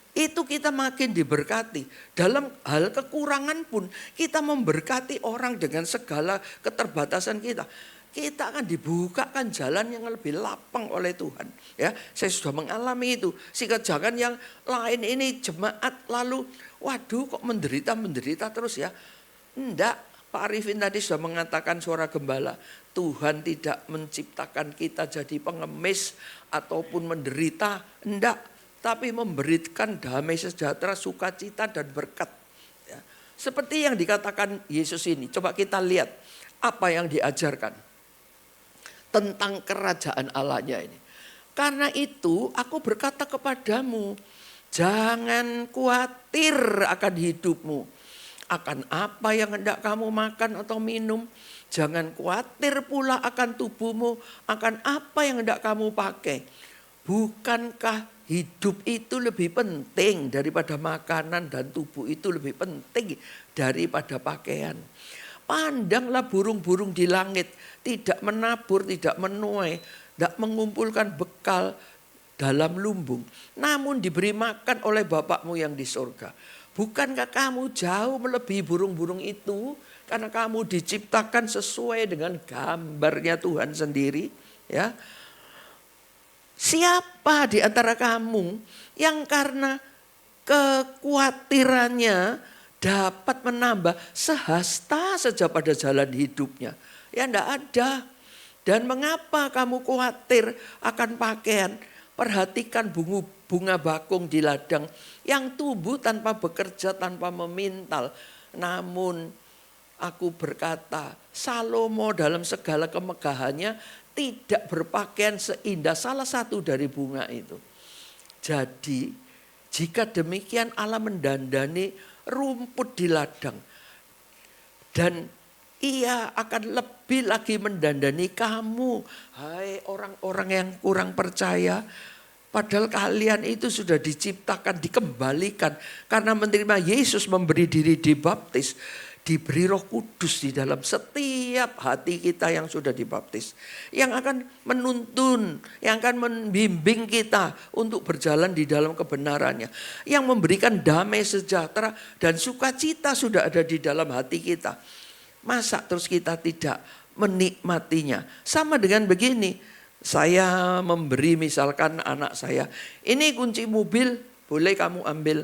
Itu kita makin diberkati. Dalam hal kekurangan pun kita memberkati orang dengan segala keterbatasan kita. Kita akan dibukakan jalan yang lebih lapang oleh Tuhan. Ya, saya sudah mengalami itu. Sehingga jangan yang lain ini jemaat lalu, waduh kok menderita terus ya. Enggak. Pak Arifin tadi sudah mengatakan suara gembala, Tuhan tidak menciptakan kita jadi pengemis ataupun menderita, enggak. Tapi memberikan damai sejahtera, sukacita dan berkat. Ya. Seperti yang dikatakan Yesus ini, coba kita lihat apa yang diajarkan tentang kerajaan Allahnya ini. Karena itu aku berkata kepadamu, jangan khawatir akan hidupmu. Akan apa yang hendak kamu makan atau minum. Jangan khawatir pula akan tubuhmu. Akan apa yang hendak kamu pakai. Bukankah hidup itu lebih penting daripada makanan dan tubuh itu lebih penting daripada pakaian. Pandanglah burung-burung di langit. Tidak menabur, tidak menuai. Tidak mengumpulkan bekal dalam lumbung. Namun diberi makan oleh Bapakmu yang di surga. Bukankah kamu jauh melebihi burung-burung itu? Karena kamu diciptakan sesuai dengan gambarnya Tuhan sendiri. Ya. Siapa di antara kamu yang karena kekhawatirannya dapat menambah sehasta saja pada jalan hidupnya? Ya enggak ada. Dan mengapa kamu khawatir akan pakaian? Perhatikan bunga bakung di ladang yang tumbuh tanpa bekerja, tanpa memintal. Namun aku berkata, Salomo dalam segala kemegahannya tidak berpakaian seindah salah satu dari bunga itu. Jadi jika demikian Allah mendandani rumput di ladang. Dan Ia akan lebih lagi mendandani kamu. Hai orang-orang yang kurang percaya. Padahal kalian itu sudah diciptakan, dikembalikan. Karena menerima Yesus memberi diri dibaptis. Diberi Roh Kudus di dalam setiap hati kita yang sudah dibaptis. Yang akan menuntun, yang akan membimbing kita untuk berjalan di dalam kebenarannya. Yang memberikan damai sejahtera dan sukacita sudah ada di dalam hati kita. Masa terus kita tidak menikmatinya. Sama dengan begini, saya memberi misalkan anak saya, ini kunci mobil, boleh kamu ambil.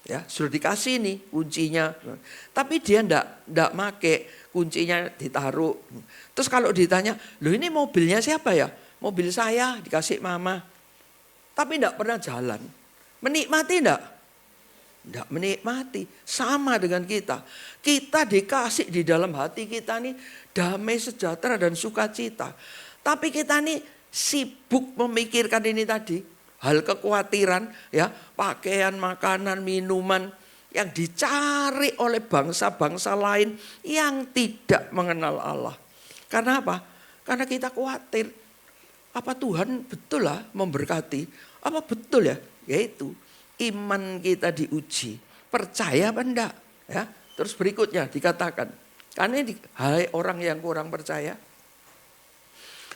Ya, sudah dikasih nih kuncinya. Tapi dia ndak make, kuncinya ditaruh. Terus kalau ditanya, loh ini mobilnya siapa ya? Mobil saya dikasih mama. Tapi ndak pernah jalan. Menikmati ndak? Ndak menikmati. Sama dengan kita. Kita dikasih di dalam hati kita nih damai sejahtera dan sukacita. Tapi kita nih sibuk memikirkan ini tadi. Hal kekhawatiran, ya, pakaian, makanan, minuman yang dicari oleh bangsa-bangsa lain yang tidak mengenal Allah. Karena apa? Karena kita khawatir. Apa Tuhan betul lah memberkati? Apa betul ya? Yaitu iman kita diuji. Percaya apa enggak? Ya. Terus berikutnya dikatakan. Karena ini hai orang yang kurang percaya.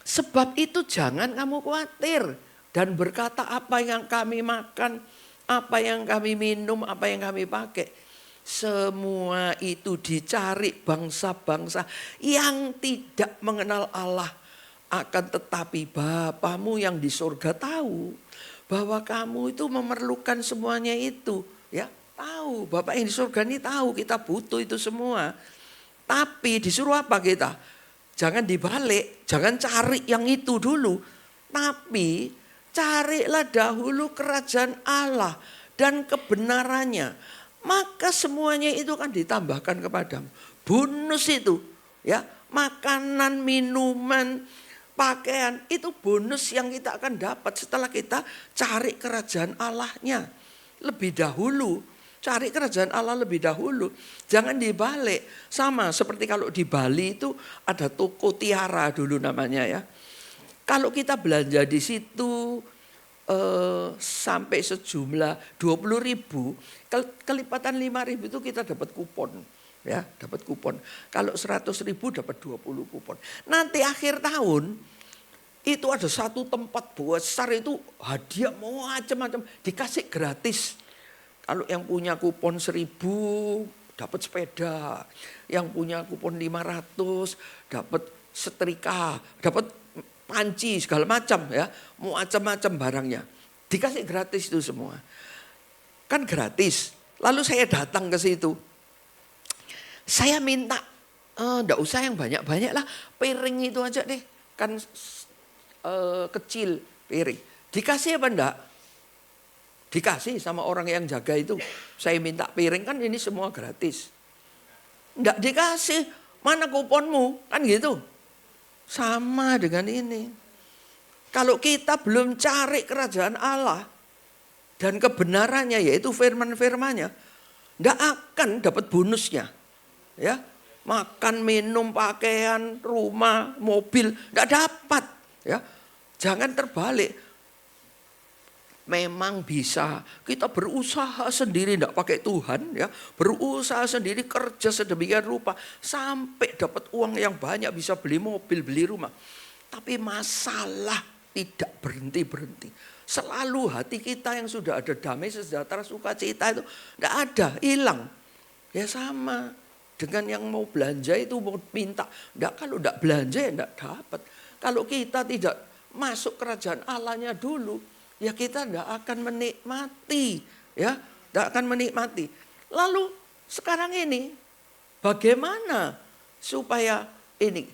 Sebab itu jangan kamu khawatir. Dan berkata apa yang kami makan, apa yang kami minum, apa yang kami pakai. Semua itu dicari bangsa-bangsa yang tidak mengenal Allah. Akan tetapi Bapamu yang di surga tahu bahwa kamu itu memerlukan semuanya itu. Ya, tahu, Bapak yang di surga ini tahu kita butuh itu semua. Tapi disuruh apa kita? Jangan dibalik, jangan cari yang itu dulu. Tapi carilah dahulu kerajaan Allah dan kebenarannya. Maka semuanya itu akan ditambahkan kepadamu. Bonus itu, ya, makanan, minuman, pakaian, itu bonus yang kita akan dapat setelah kita cari kerajaan Allahnya. Lebih dahulu, cari kerajaan Allah lebih dahulu. Jangan dibalik. Sama seperti kalau di Bali itu ada toko tiara dulu namanya ya. Kalau kita belanja di situ sampai sejumlah 20.000, kelipatan 5.000 itu kita dapat kupon. Ya, dapat kupon. Kalau 100.000 dapat 20 kupon. Nanti akhir tahun itu ada satu tempat besar itu hadiah macam-macam dikasih gratis. Kalau yang punya kupon 1.000 dapat sepeda, yang punya kupon 500 dapat setrika, dapat panci segala macam ya, macam-macam barangnya. Dikasih gratis itu semua. Kan gratis. Lalu saya datang ke situ. Saya minta, enggak usah yang banyak-banyak lah, piring itu aja deh. Kan kecil piring. Dikasih apa enggak? Dikasih sama orang yang jaga itu. Saya minta piring, kan ini semua gratis. Enggak dikasih, mana kuponmu? Kan gitu. Sama dengan ini. Kalau kita belum cari kerajaan Allah dan kebenarannya, yaitu firman-firmannya, enggak akan dapat bonusnya. Ya, makan, minum, pakaian, rumah, mobil, enggak dapat. Ya, jangan terbalik. Memang bisa kita berusaha sendiri, enggak pakai Tuhan, ya, berusaha sendiri, kerja sedemikian rupa sampai dapat uang yang banyak, bisa beli mobil, beli rumah. Tapi masalah tidak berhenti-berhenti. Selalu hati kita yang sudah ada damai sejahtera sukacita itu enggak ada, hilang. Ya sama dengan yang mau belanja itu mau minta, enggak, kalau enggak belanja ya enggak dapat. Kalau kita tidak masuk kerajaan Allahnya dulu, ya kita tidak akan menikmati, ya, tidak akan menikmati. Lalu sekarang ini bagaimana supaya ini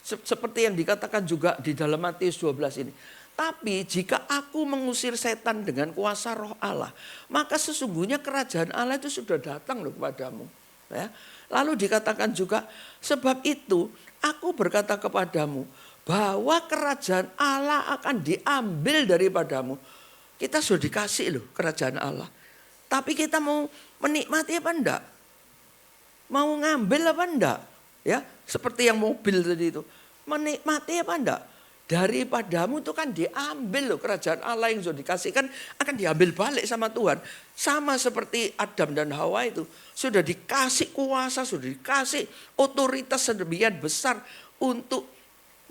seperti yang dikatakan juga di dalam Matius 12 ini. Tapi jika aku mengusir setan dengan kuasa roh Allah, maka sesungguhnya kerajaan Allah itu sudah datang loh kepadamu. Ya. Lalu dikatakan juga, sebab itu aku berkata kepadamu, bahwa kerajaan Allah akan diambil daripadamu. Kita sudah dikasih loh kerajaan Allah. Tapi kita mau menikmati apa enggak? Mau ngambil apa enggak? Ya, seperti yang mobil tadi itu. Menikmati apa enggak? Daripadamu itu kan diambil loh kerajaan Allah yang sudah dikasihkan, akan diambil balik sama Tuhan. Sama seperti Adam dan Hawa itu. Sudah dikasih kuasa, sudah dikasih otoritas sedemikian besar untuk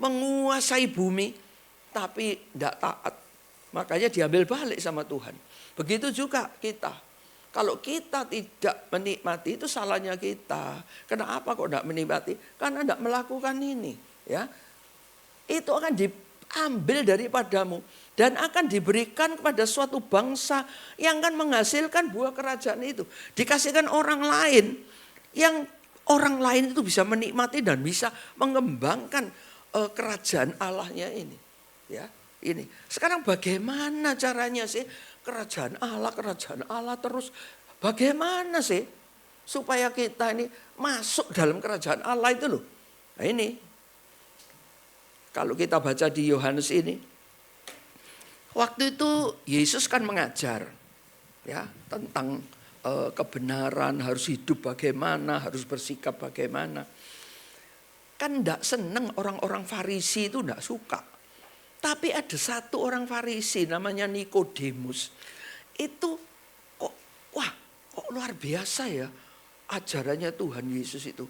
menguasai bumi, tapi tidak taat. Makanya diambil balik sama Tuhan. Begitu juga kita. Kalau kita tidak menikmati itu salahnya kita. Kenapa kok tidak menikmati? Karena tidak melakukan ini. Ya, itu akan diambil daripadamu dan akan diberikan kepada suatu bangsa yang akan menghasilkan buah kerajaan itu. Dikasihkan orang lain yang orang lain itu bisa menikmati dan bisa mengembangkan kerajaan Allahnya ini. Ya, ini. Sekarang bagaimana caranya sih? Kerajaan Allah terus. Bagaimana sih supaya kita ini masuk dalam kerajaan Allah itu loh. Nah ini, kalau kita baca di Yohanes ini, waktu itu Yesus kan mengajar ya tentang kebenaran, harus hidup bagaimana, harus bersikap bagaimana. Kan enggak seneng orang-orang Farisi itu enggak suka. Tapi ada satu orang Farisi namanya Nikodemus. Itu kok luar biasa ya ajarannya Tuhan Yesus itu.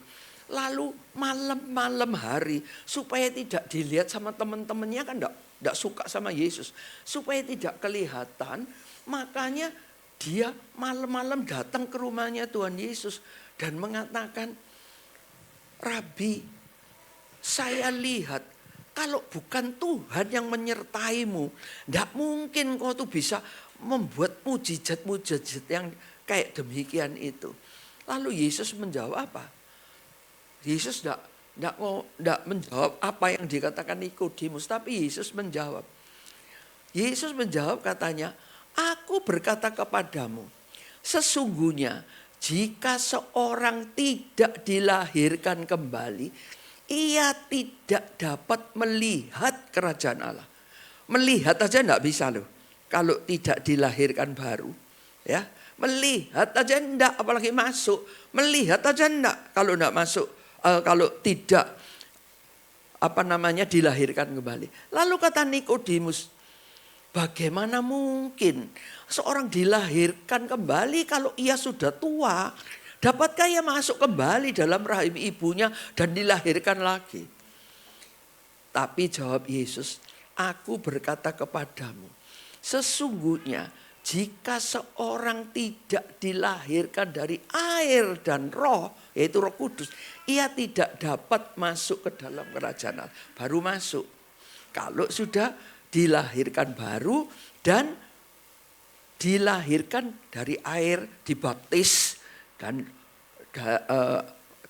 Lalu malam hari supaya tidak dilihat sama teman-temannya kan enggak suka sama Yesus. Supaya tidak kelihatan, makanya dia malam-malam datang ke rumahnya Tuhan Yesus dan mengatakan, "Rabi, saya lihat kalau bukan Tuhan yang menyertaimu, tidak mungkin kau tuh bisa membuat mujizat-mujizat yang kayak demikian itu." Lalu Yesus menjawab apa? Yesus tidak menjawab apa yang dikatakan Nikodemus, tapi Yesus menjawab. Yesus menjawab katanya, "Aku berkata kepadamu, sesungguhnya jika seorang tidak dilahirkan kembali, ia tidak dapat melihat kerajaan Allah." Melihat aja enggak bisa loh. Kalau tidak dilahirkan baru. Ya, melihat aja enggak, apalagi masuk. Melihat aja enggak kalau enggak masuk. Kalau tidak dilahirkan kembali. Lalu kata Nikodemus, bagaimana mungkin seorang dilahirkan kembali kalau ia sudah tua? Dapatkah ia masuk kembali dalam rahim ibunya dan dilahirkan lagi? Tapi jawab Yesus, "Aku berkata kepadamu, sesungguhnya jika seorang tidak dilahirkan dari air dan roh," yaitu Roh Kudus, "ia tidak dapat masuk ke dalam kerajaan Allah." Baru masuk. Kalau sudah dilahirkan baru dan dilahirkan dari air, dibaptis, dan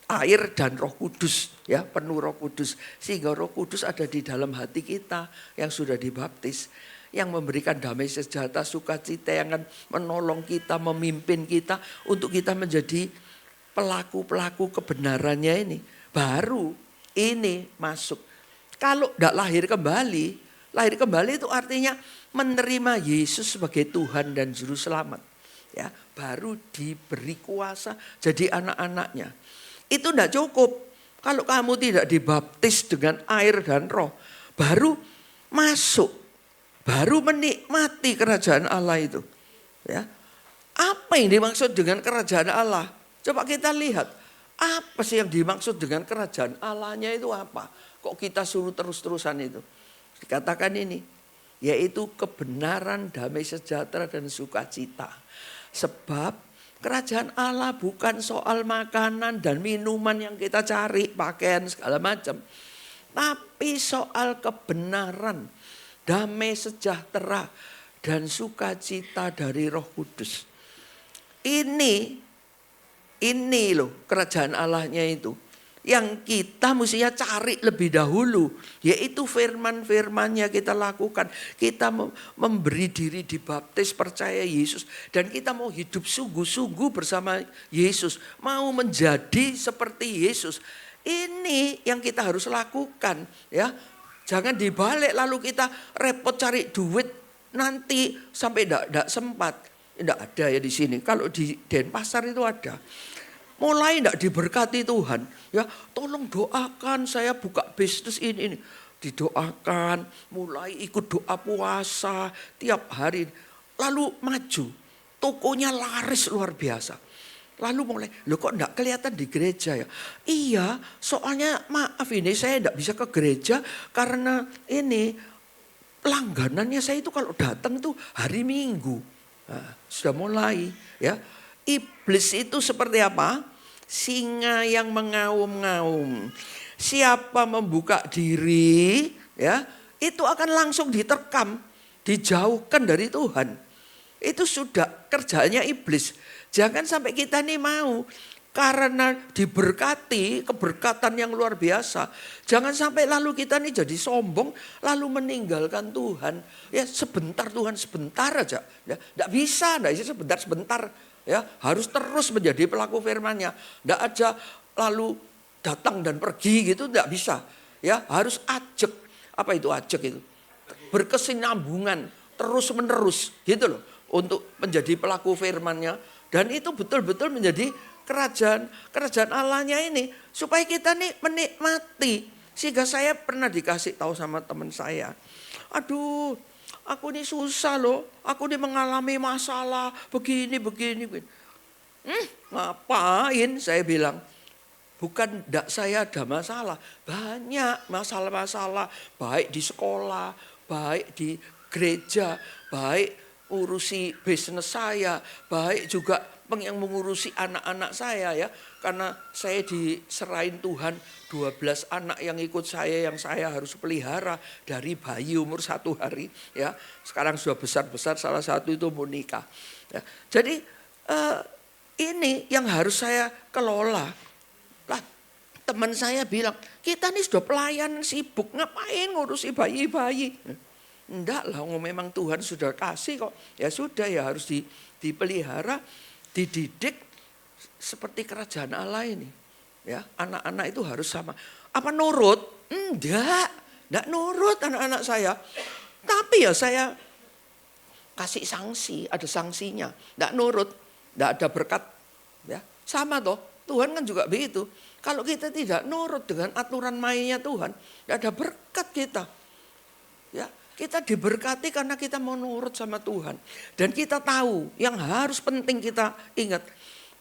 air dan Roh Kudus, ya, penuh Roh Kudus, sehingga Roh Kudus ada di dalam hati kita yang sudah dibaptis, yang memberikan damai sejahtera, sukacita, yang akan menolong kita, memimpin kita untuk kita menjadi pelaku-pelaku kebenarannya ini. Baru ini masuk. Kalau tidak lahir kembali itu artinya menerima Yesus sebagai Tuhan dan Juru Selamat. Ya, baru diberi kuasa jadi anak-anaknya. Itu tidak cukup. Kalau kamu tidak dibaptis dengan air dan roh, baru masuk, baru menikmati kerajaan Allah itu. Ya, apa yang dimaksud dengan kerajaan Allah? Coba kita lihat, apa sih yang dimaksud dengan kerajaan Allahnya itu apa? Kok kita suruh terus-terusan itu? Dikatakan ini, yaitu kebenaran, damai sejahtera, dan sukacita. Sebab kerajaan Allah bukan soal makanan dan minuman yang kita cari, pakaian segala macam. Tapi soal kebenaran, damai sejahtera, dan sukacita dari Roh Kudus. Ini loh kerajaan Allahnya itu. Yang kita mestinya cari lebih dahulu. Yaitu firman-firmannya kita lakukan. Kita memberi diri dibaptis, percaya Yesus. Dan kita mau hidup sungguh-sungguh bersama Yesus. Mau menjadi seperti Yesus. Ini yang kita harus lakukan. Ya, jangan dibalik lalu kita repot cari duit nanti sampai tidak sempat. Tidak ada ya di sini. Kalau di Denpasar itu ada. Mulai tidak diberkati Tuhan. Ya, tolong doakan saya buka bisnis ini. Didoakan, mulai ikut doa puasa tiap hari. Lalu maju, tokonya laris luar biasa. Lalu mulai, loh kok enggak kelihatan di gereja ya? Iya, soalnya maaf ini saya enggak bisa ke gereja karena ini langganannya saya itu kalau datang tuh hari Minggu. Nah, sudah mulai ya. iblis itu seperti apa? Singa yang mengaum-ngaum. Siapa membuka diri, ya, itu akan langsung diterkam, dijauhkan dari Tuhan. Itu sudah kerjanya iblis. Jangan sampai kita nih mau karena diberkati, keberkatan yang luar biasa. Jangan sampai lalu kita nih jadi sombong, lalu meninggalkan Tuhan. Ya sebentar Tuhan, sebentar aja. Ya, enggak bisa sebentar-sebentar. Ya, harus terus menjadi pelaku firman-Nya. Enggak aja lalu datang dan pergi gitu, enggak bisa. Ya, harus ajek. Apa itu ajek itu? Berkesinambungan, terus menerus gitu loh. Untuk menjadi pelaku firman-Nya. Dan itu betul-betul menjadi kerajaan Allahnya ini. Supaya kita nih menikmati. Sehingga saya pernah dikasih tahu sama teman saya. Aduh, aku ini susah loh. Aku ini mengalami masalah begini. Ngapain saya bilang. Bukan enggak saya ada masalah. Banyak masalah-masalah. Baik di sekolah, baik di gereja, baik urusi bisnis saya, baik juga yang mengurusi anak-anak saya ya. Karena saya diserahin Tuhan 12 anak yang ikut saya, yang saya harus pelihara dari bayi umur 1 hari ya. Sekarang sudah besar-besar, salah satu itu mau nikah. Ya. Jadi ini yang harus saya kelola. Lah, teman saya bilang, kita nih sudah pelayan sibuk, ngapain ngurusi bayi-bayi? Enggak lah, memang Tuhan sudah kasih kok. Ya sudah ya harus dipelihara, dididik seperti kerajaan Allah ini. Ya, anak-anak itu harus sama. Apa nurut? Enggak nurut anak-anak saya. Tapi ya saya kasih sanksi, ada sanksinya. Enggak nurut, enggak ada berkat. Ya, sama toh. Tuhan kan juga begitu. Kalau kita tidak nurut dengan aturan mainnya Tuhan, enggak ada berkat kita. Ya, kita diberkati karena kita mau nurut sama Tuhan. Dan kita tahu yang harus penting kita ingat.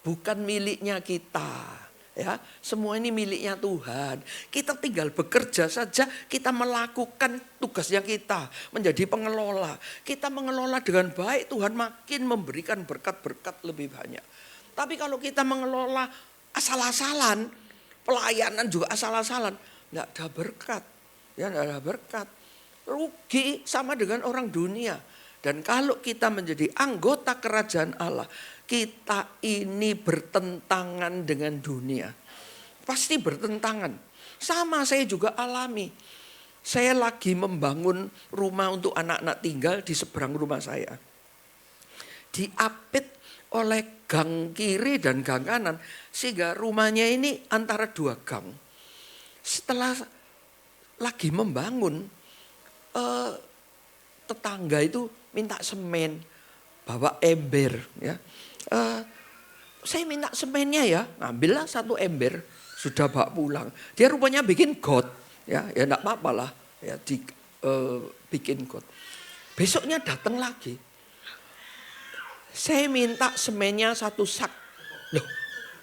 Bukan miliknya kita. Ya, semua ini miliknya Tuhan. Kita tinggal bekerja saja, kita melakukan tugasnya kita. Menjadi pengelola. Kita mengelola dengan baik, Tuhan makin memberikan berkat-berkat lebih banyak. Tapi kalau kita mengelola asal-asalan, pelayanan juga asal-asalan, enggak ada berkat. Ya, enggak ada berkat. Rugi sama dengan orang dunia. Dan kalau kita menjadi anggota kerajaan Allah, kita ini bertentangan dengan dunia. Pasti bertentangan. Sama saya juga alami. Saya lagi membangun rumah untuk anak-anak tinggal di seberang rumah saya. Diapit oleh gang kiri dan gang kanan. Sehingga rumahnya ini antara 2 gang. Setelah lagi membangun, tetangga itu minta semen, bawa ember ya. Saya minta semennya ya, ngambillah 1 ember, sudah bawa pulang. Dia rupanya bikin got, ya enggak apa-apa lah, ya bikin got. Besoknya datang lagi, saya minta semennya 1 sak. Loh,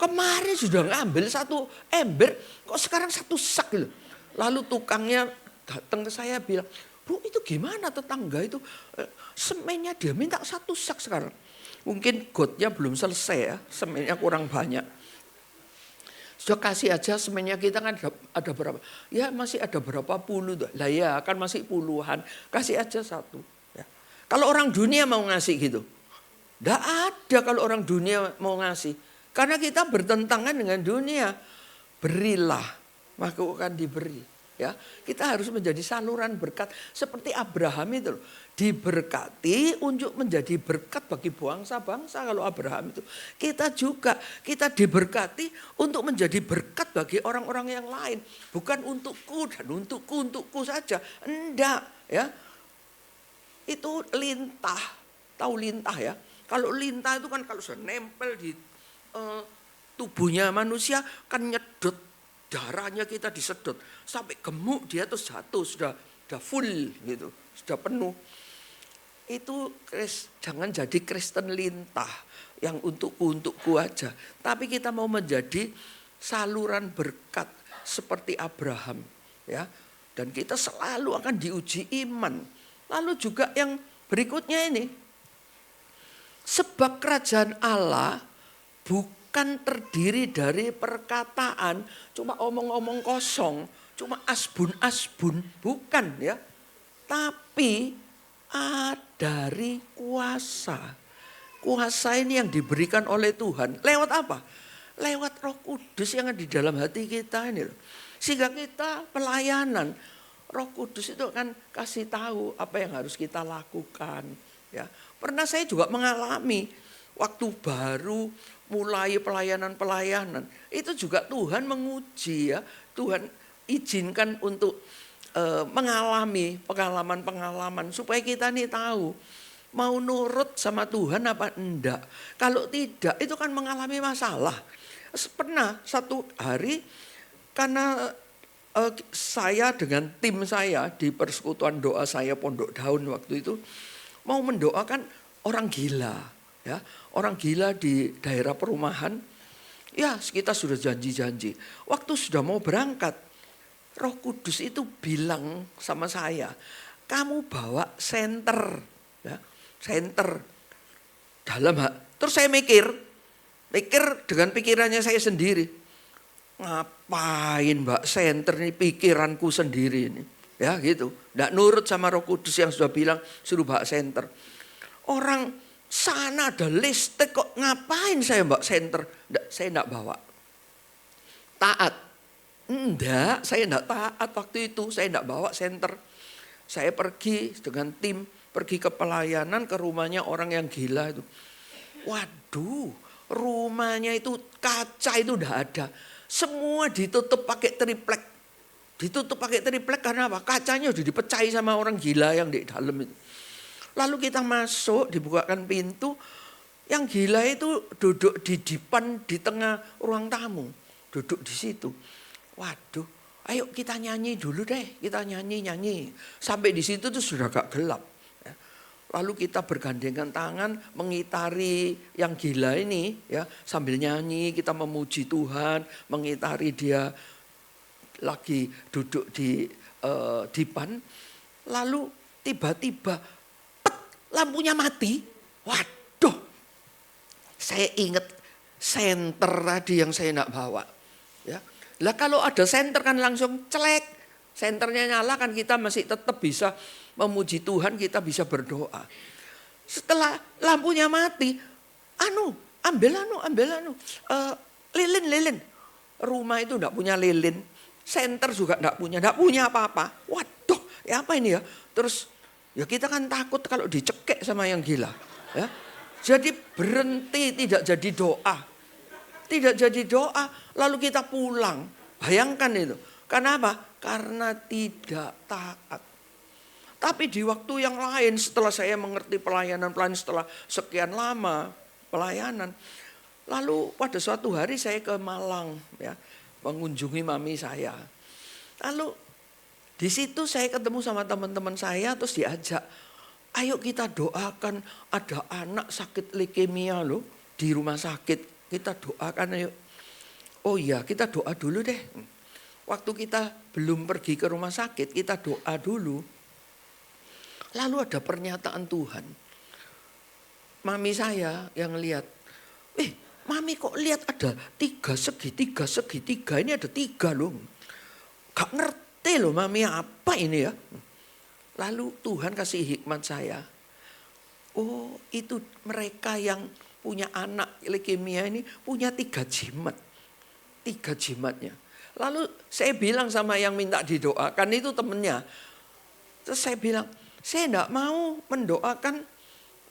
kemarin sudah ngambil 1 ember, kok sekarang 1 sak loh. Lalu tukangnya datang ke saya bilang, Bu, itu gimana tetangga itu? Semennya dia minta 1 sak sekarang. Mungkin gotnya belum selesai ya, semennya kurang banyak. Sudah kasih aja semennya, kita kan ada berapa? Ya masih ada berapa puluh. Lah ya kan masih puluhan, kasih aja 1. Ya. Kalau orang dunia mau ngasih gitu? Enggak ada kalau orang dunia mau ngasih. Karena kita bertentangan dengan dunia. Berilah, maka akan diberi. Ya, kita harus menjadi saluran berkat seperti Abraham itu loh. Diberkati untuk menjadi berkat bagi bangsa-bangsa kalau Abraham itu. Kita juga, kita diberkati untuk menjadi berkat bagi orang-orang yang lain. Bukan untukku dan untukku saja. Enggak ya. Itu lintah, tahu lintah ya. Kalau lintah itu kan kalau sudah nempel di tubuhnya manusia kan nyedot. Darahnya kita disedot sampai gemuk dia terus jatuh, sudah full gitu, sudah penuh. Itu jangan jadi Kristen lintah yang untukku aja. Tapi kita mau menjadi saluran berkat seperti Abraham ya. Dan kita selalu akan diuji iman. Lalu juga yang berikutnya ini, sebab kerajaan Allah bukan terdiri dari perkataan, cuma omong-omong kosong, cuma asbun-asbun, bukan ya. Tapi dari kuasa. Kuasa ini yang diberikan oleh Tuhan. Lewat apa? Lewat Roh Kudus yang ada di dalam hati kita ini loh. Sehingga kita pelayanan, Roh Kudus itu kan kasih tahu apa yang harus kita lakukan. Ya, pernah saya juga mengalami waktu baru mulai pelayanan-pelayanan. Itu juga Tuhan menguji ya. Tuhan izinkan untuk mengalami pengalaman-pengalaman supaya kita nih tahu mau nurut sama Tuhan apa enggak. Kalau tidak itu kan mengalami masalah. Pernah satu hari karena saya dengan tim saya di persekutuan doa saya Pondok Daun waktu itu mau mendoakan orang gila ya, orang gila di daerah perumahan. Ya, kita sudah janji-janji. Waktu sudah mau berangkat, Roh Kudus itu bilang sama saya, kamu bawa senter, ya, senter dalam hak. Terus saya mikir dengan pikirannya saya sendiri, ngapain Mbak senter ini pikiranku sendiri ini, ya gitu. Nggak nurut sama Roh Kudus yang sudah bilang suruh bawa senter. Orang sana ada listrik kok ngapain saya bawa senter? Saya enggak bawa. Taat. Enggak, saya enggak taat waktu itu. Saya enggak bawa senter. Saya pergi dengan tim, pergi ke pelayanan ke rumahnya orang yang gila itu. Waduh, rumahnya itu kaca itu udah ada. Semua ditutup pakai triplek. Ditutup pakai triplek karena apa? Kacanya udah dipecahi sama orang gila yang di dalam itu. Lalu kita masuk, dibukakan pintu. Yang gila itu duduk di depan di tengah ruang tamu. Duduk di situ. Waduh, ayo kita nyanyi dulu deh. Kita nyanyi. Sampai di situ tuh sudah agak gelap. Lalu kita bergandengan tangan mengitari yang gila ini. Ya, sambil nyanyi kita memuji Tuhan. Mengitari dia lagi duduk di dipan. Lalu tiba-tiba lampunya mati. Waduh, saya ingat senter tadi yang saya nak bawa. Ya, lah kalau ada senter kan langsung celek. Senternya nyala kan kita masih tetap bisa memuji Tuhan, kita bisa berdoa. Setelah lampunya mati, ambil lilin. Rumah itu enggak punya lilin. Senter juga enggak punya apa-apa. Waduh, ya apa ini ya? Terus ya kita kan takut kalau dicekek sama yang gila. Ya. Jadi berhenti, tidak jadi doa. Tidak jadi doa, lalu kita pulang. Bayangkan itu. Kenapa? Karena tidak taat. Tapi di waktu yang lain setelah saya mengerti pelayanan setelah sekian lama pelayanan. Lalu pada suatu hari saya ke Malang ya, mengunjungi mami saya. Lalu di situ saya ketemu sama teman-teman saya terus diajak, ayo kita doakan ada anak sakit leukemia loh di rumah sakit. Kita doakan ayo. Oh iya kita doa dulu deh. Waktu kita belum pergi ke rumah sakit kita doa dulu. Lalu ada pernyataan Tuhan. Mami saya yang lihat. Mami kok lihat ada 3 segitiga. Ini ada 3 loh. Gak ngerti loh mami apa ini ya. Lalu Tuhan kasih hikmat saya. Oh itu mereka yang punya anak leukemia ini punya 3 jimat. 3 jimatnya. Lalu saya bilang sama yang minta didoakan itu temennya. Terus saya bilang, saya enggak mau mendoakan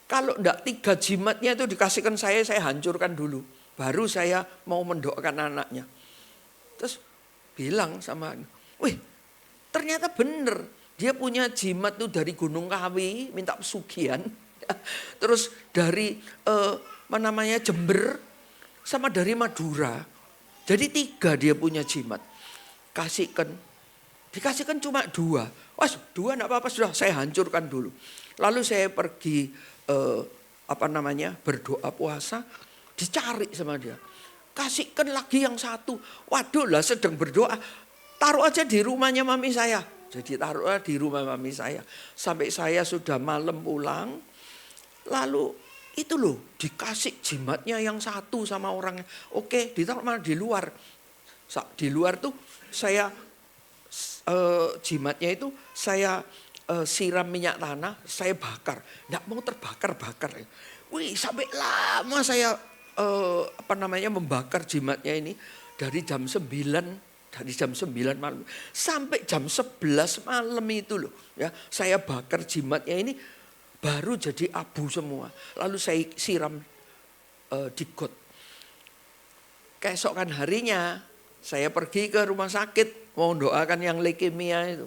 kalau enggak 3 jimatnya itu dikasihkan saya hancurkan dulu. Baru saya mau mendoakan anaknya. Terus bilang sama, ternyata benar. Dia punya jimat tuh dari Gunung Kawi, minta pesugihan. Terus dari Jember sama dari Madura. Jadi 3 dia punya jimat. Dikasihkan cuma 2. 2 enggak apa-apa sudah saya hancurkan dulu. Lalu saya pergi berdoa puasa, dicari sama dia. Kasihkan lagi yang 1. Waduh lah sedang berdoa. Taruh aja di rumahnya mami saya. Jadi taruh di rumah mami saya. Sampai saya sudah malam pulang. Lalu Itu loh, dikasih jimatnya yang satu sama orangnya. Oke, ditaruh mana? Di luar. Di luar tuh saya jimatnya itu saya siram minyak tanah, saya bakar. Nggak mau terbakar-bakar. Wih, sampai lama saya membakar jimatnya ini dari jam 9 malam sampai jam 11 malam itu loh. Ya, saya bakar jimatnya ini baru jadi abu semua. Lalu saya siram di got. Keesokan harinya saya pergi ke rumah sakit mau doakan yang leukemia itu.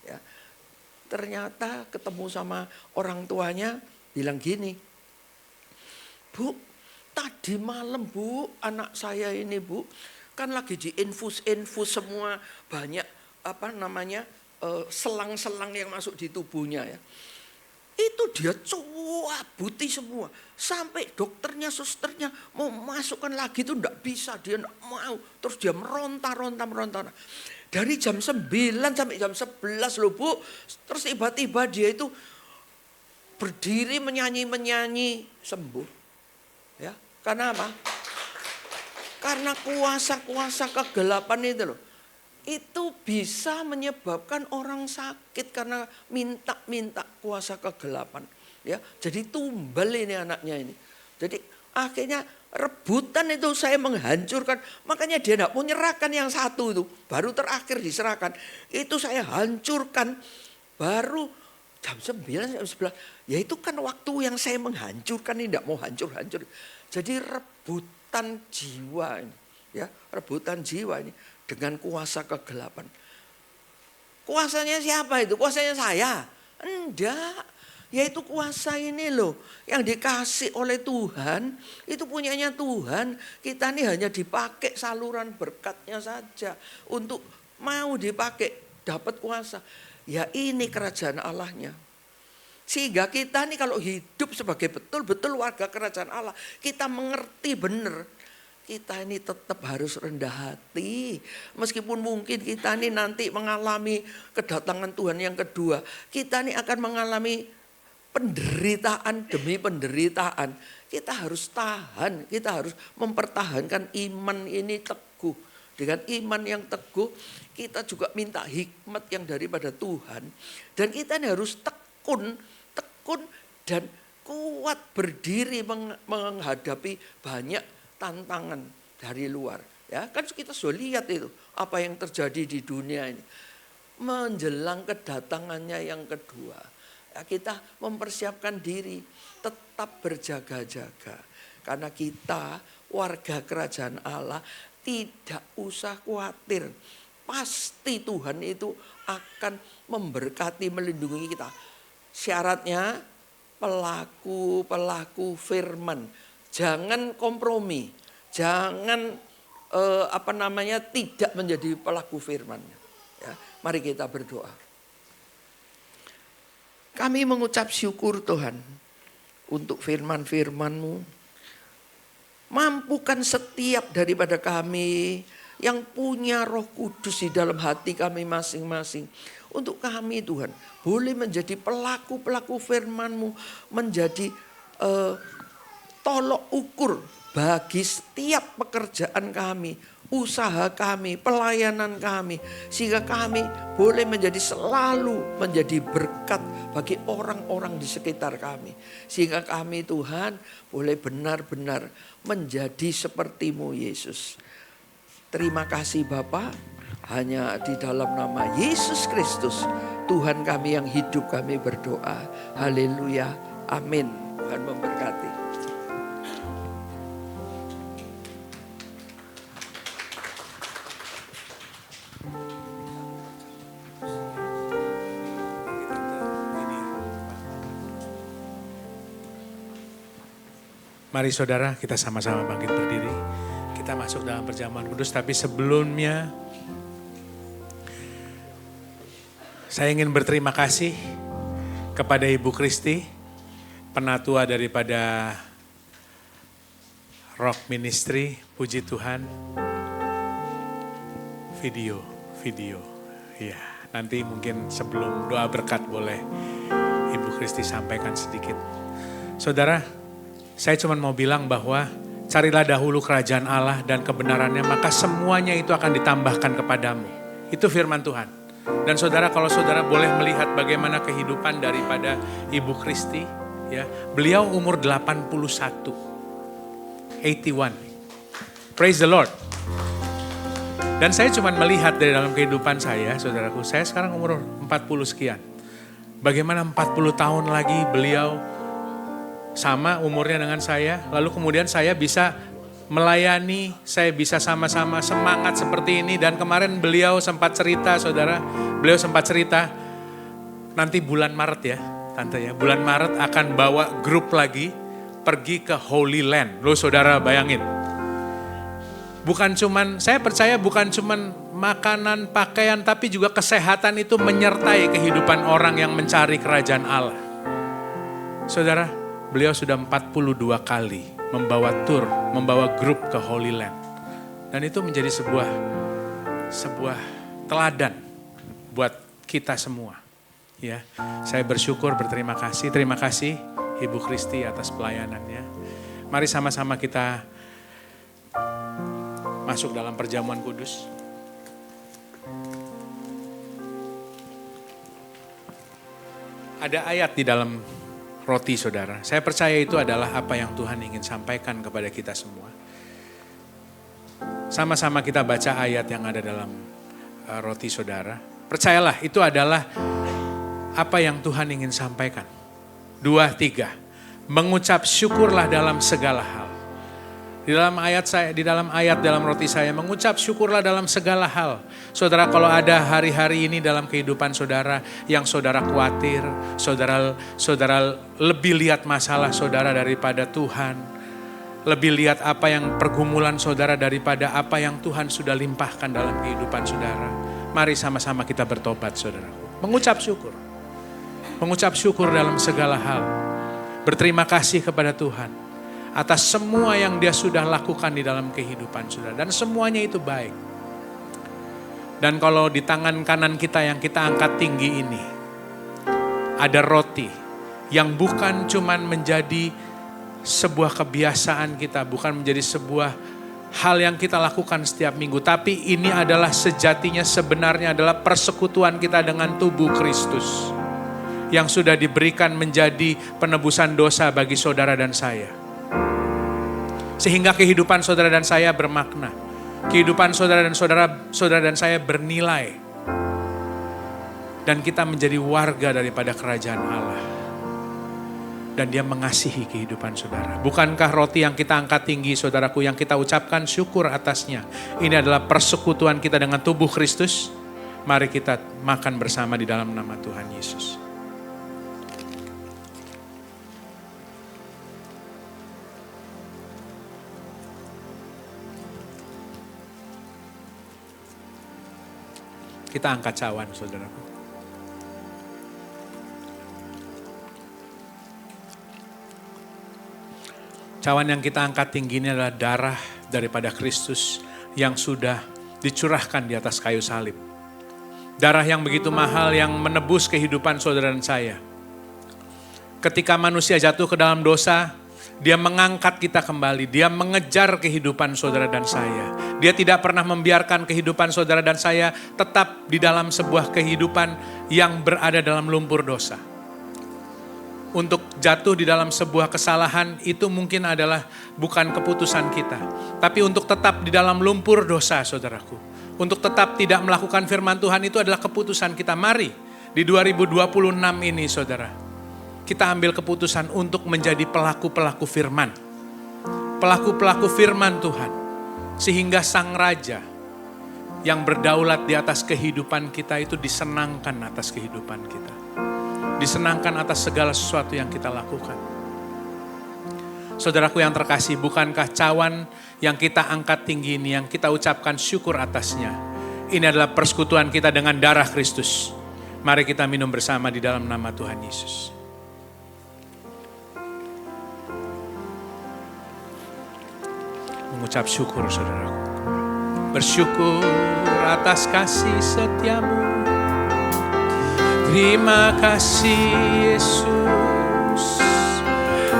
Ya. Ternyata ketemu sama orang tuanya bilang gini, Bu, tadi malam Bu, anak saya ini Bu, kan lagi diinfus semua banyak selang-selang yang masuk di tubuhnya ya. Itu dia cuabuti semua. Sampai dokternya, susternya mau masukkan lagi itu enggak bisa. Dia enggak mau. Terus dia meronta. Dari jam 9 sampai jam 11 loh Bu. Terus tiba-tiba dia itu berdiri menyanyi sembuh. Ya, karena apa? Karena kuasa-kuasa kegelapan itu loh. Itu bisa menyebabkan orang sakit karena minta kuasa kegelapan. Ya, jadi tumbal ini anaknya ini. Jadi akhirnya rebutan itu saya menghancurkan. Makanya dia tidak mau menyerahkan yang satu itu. Baru terakhir diserahkan. Itu saya hancurkan. Baru jam 9, jam 11. Ya itu kan waktu yang saya menghancurkan ini. Tidak mau hancur-hancur. Jadi rebutan jiwa ini. Ya, rebutan jiwa ini. Dengan kuasa kegelapan. Kuasanya siapa itu? Kuasanya saya? Enggak. Yaitu kuasa ini loh. Yang dikasih oleh Tuhan. Itu punyanya Tuhan. Kita ini hanya dipakai saluran berkatnya saja. Untuk mau dipakai. Dapat kuasa. Ya ini kerajaan Allahnya. Sehingga kita ini kalau hidup sebagai betul-betul warga kerajaan Allah. Kita mengerti benar. Kita ini tetap harus rendah hati. Meskipun mungkin kita ini nanti mengalami kedatangan Tuhan yang kedua. Kita ini akan mengalami penderitaan demi penderitaan. Kita harus tahan. Kita harus mempertahankan iman ini teguh. Dengan iman yang teguh kita juga minta hikmat yang daripada Tuhan. Dan kita ini harus tekun dan kuat berdiri menghadapi banyak tantangan dari luar. Ya, kan kita sudah lihat itu apa yang terjadi di dunia ini. Menjelang kedatangannya yang kedua. Ya, kita mempersiapkan diri tetap berjaga-jaga. Karena kita warga kerajaan Allah tidak usah khawatir. Pasti Tuhan itu akan memberkati, melindungi kita. Syaratnya pelaku firman. Jangan kompromi, jangan tidak menjadi pelaku firman. Ya, mari kita berdoa. Kami mengucap syukur Tuhan untuk firman-firman-Mu. Mampukan setiap daripada kami yang punya Roh Kudus di dalam hati kami masing-masing. Untuk kami Tuhan boleh menjadi pelaku-pelaku firman-Mu, menjadi tolok ukur bagi setiap pekerjaan kami, usaha kami, pelayanan kami. Sehingga kami boleh selalu menjadi berkat bagi orang-orang di sekitar kami. Sehingga kami Tuhan boleh benar-benar menjadi seperti-Mu Yesus. Terima kasih Bapa, hanya di dalam nama Yesus Kristus, Tuhan kami yang hidup kami berdoa. Haleluya, amin. Tuhan memberkati. Mari saudara, kita sama-sama bangkit berdiri. Kita masuk dalam perjamuan kudus, tapi sebelumnya saya ingin berterima kasih kepada Ibu Kristi, penatua daripada Rock Ministry. Puji Tuhan. Video. Ya, nanti mungkin sebelum doa berkat boleh Ibu Kristi sampaikan sedikit. Saudara, Saya cuma mau bilang bahwa carilah dahulu kerajaan Allah dan kebenarannya, maka semuanya itu akan ditambahkan kepadamu. Itu firman Tuhan. Dan saudara, kalau saudara boleh melihat bagaimana kehidupan daripada Ibu Kristi, ya, beliau umur 81. Praise the Lord. Dan saya cuma melihat dari dalam kehidupan saya, saudaraku, saya sekarang umur 40 sekian. Bagaimana 40 tahun lagi beliau sama umurnya dengan saya, lalu kemudian saya bisa melayani, saya bisa sama-sama semangat seperti ini. Dan kemarin beliau sempat cerita, saudara, beliau sempat cerita, nanti bulan Maret ya, Tante ya, bulan Maret akan bawa grup lagi pergi ke Holy Land. Loh saudara bayangin. Bukan cuman, saya percaya bukan cuman makanan, pakaian, tapi juga kesehatan itu menyertai kehidupan orang yang mencari kerajaan Allah. Saudara, beliau sudah 42 kali membawa tur, membawa grup ke Holy Land. Dan itu menjadi sebuah teladan buat kita semua. Ya, saya bersyukur, berterima kasih. Terima kasih Ibu Kristi atas pelayanannya. Mari sama-sama kita masuk dalam perjamuan kudus. Ada ayat di dalam roti, saudara. Saya percaya itu adalah apa yang Tuhan ingin sampaikan kepada kita semua. Sama-sama kita baca ayat yang ada dalam roti, saudara. Percayalah, itu adalah apa yang Tuhan ingin sampaikan. 2, 3. Mengucap syukurlah dalam segala hal. Di dalam ayat dalam roti saya, mengucap syukurlah dalam segala hal. Saudara, kalau ada hari-hari ini dalam kehidupan saudara yang saudara khawatir, saudara lebih lihat masalah saudara daripada Tuhan, lebih lihat apa yang pergumulan saudara daripada apa yang Tuhan sudah limpahkan dalam kehidupan saudara. Mari sama-sama kita bertobat, saudara. Mengucap syukur. Mengucap syukur dalam segala hal. Berterima kasih kepada Tuhan atas semua yang Dia sudah lakukan di dalam kehidupan saudara. Dan semuanya itu baik. Dan kalau di tangan kanan kita yang kita angkat tinggi ini, ada roti yang bukan cuman menjadi sebuah kebiasaan kita, bukan menjadi sebuah hal yang kita lakukan setiap minggu. Tapi ini adalah sejatinya sebenarnya adalah persekutuan kita dengan tubuh Kristus. Yang sudah diberikan menjadi penebusan dosa bagi saudara dan saya. Sehingga kehidupan saudara dan saya bermakna. Kehidupan saudara dan saya bernilai. Dan kita menjadi warga daripada kerajaan Allah. Dan Dia mengasihi kehidupan saudara. Bukankah roti yang kita angkat tinggi, saudaraku, yang kita ucapkan syukur atasnya, ini adalah persekutuan kita dengan tubuh Kristus? Mari kita makan bersama di dalam nama Tuhan Yesus. Kita angkat cawan, saudaraku. Cawan yang kita angkat tinggi ini adalah darah daripada Kristus yang sudah dicurahkan di atas kayu salib. Darah yang begitu mahal yang menebus kehidupan saudara dan saya. Ketika manusia jatuh ke dalam dosa, Dia mengangkat kita kembali. Dia mengejar kehidupan saudara dan saya. Dia tidak pernah membiarkan kehidupan saudara dan saya tetap di dalam sebuah kehidupan yang berada dalam lumpur dosa. Untuk jatuh di dalam sebuah kesalahan itu mungkin adalah bukan keputusan kita. Tapi untuk tetap di dalam lumpur dosa, saudaraku. Untuk tetap tidak melakukan firman Tuhan itu adalah keputusan kita. Mari di 2026 ini, saudara. Kita ambil keputusan untuk menjadi pelaku-pelaku firman. Pelaku-pelaku firman Tuhan. Sehingga Sang Raja yang berdaulat di atas kehidupan kita itu disenangkan atas kehidupan kita. Disenangkan atas segala sesuatu yang kita lakukan. Saudaraku yang terkasih, bukankah cawan yang kita angkat tinggi ini, yang kita ucapkan syukur atasnya, ini adalah persekutuan kita dengan darah Kristus. Mari kita minum bersama di dalam nama Tuhan Yesus. Mengucap syukur, saudaraku. Bersyukur atas kasih setiamu. Terima kasih Yesus,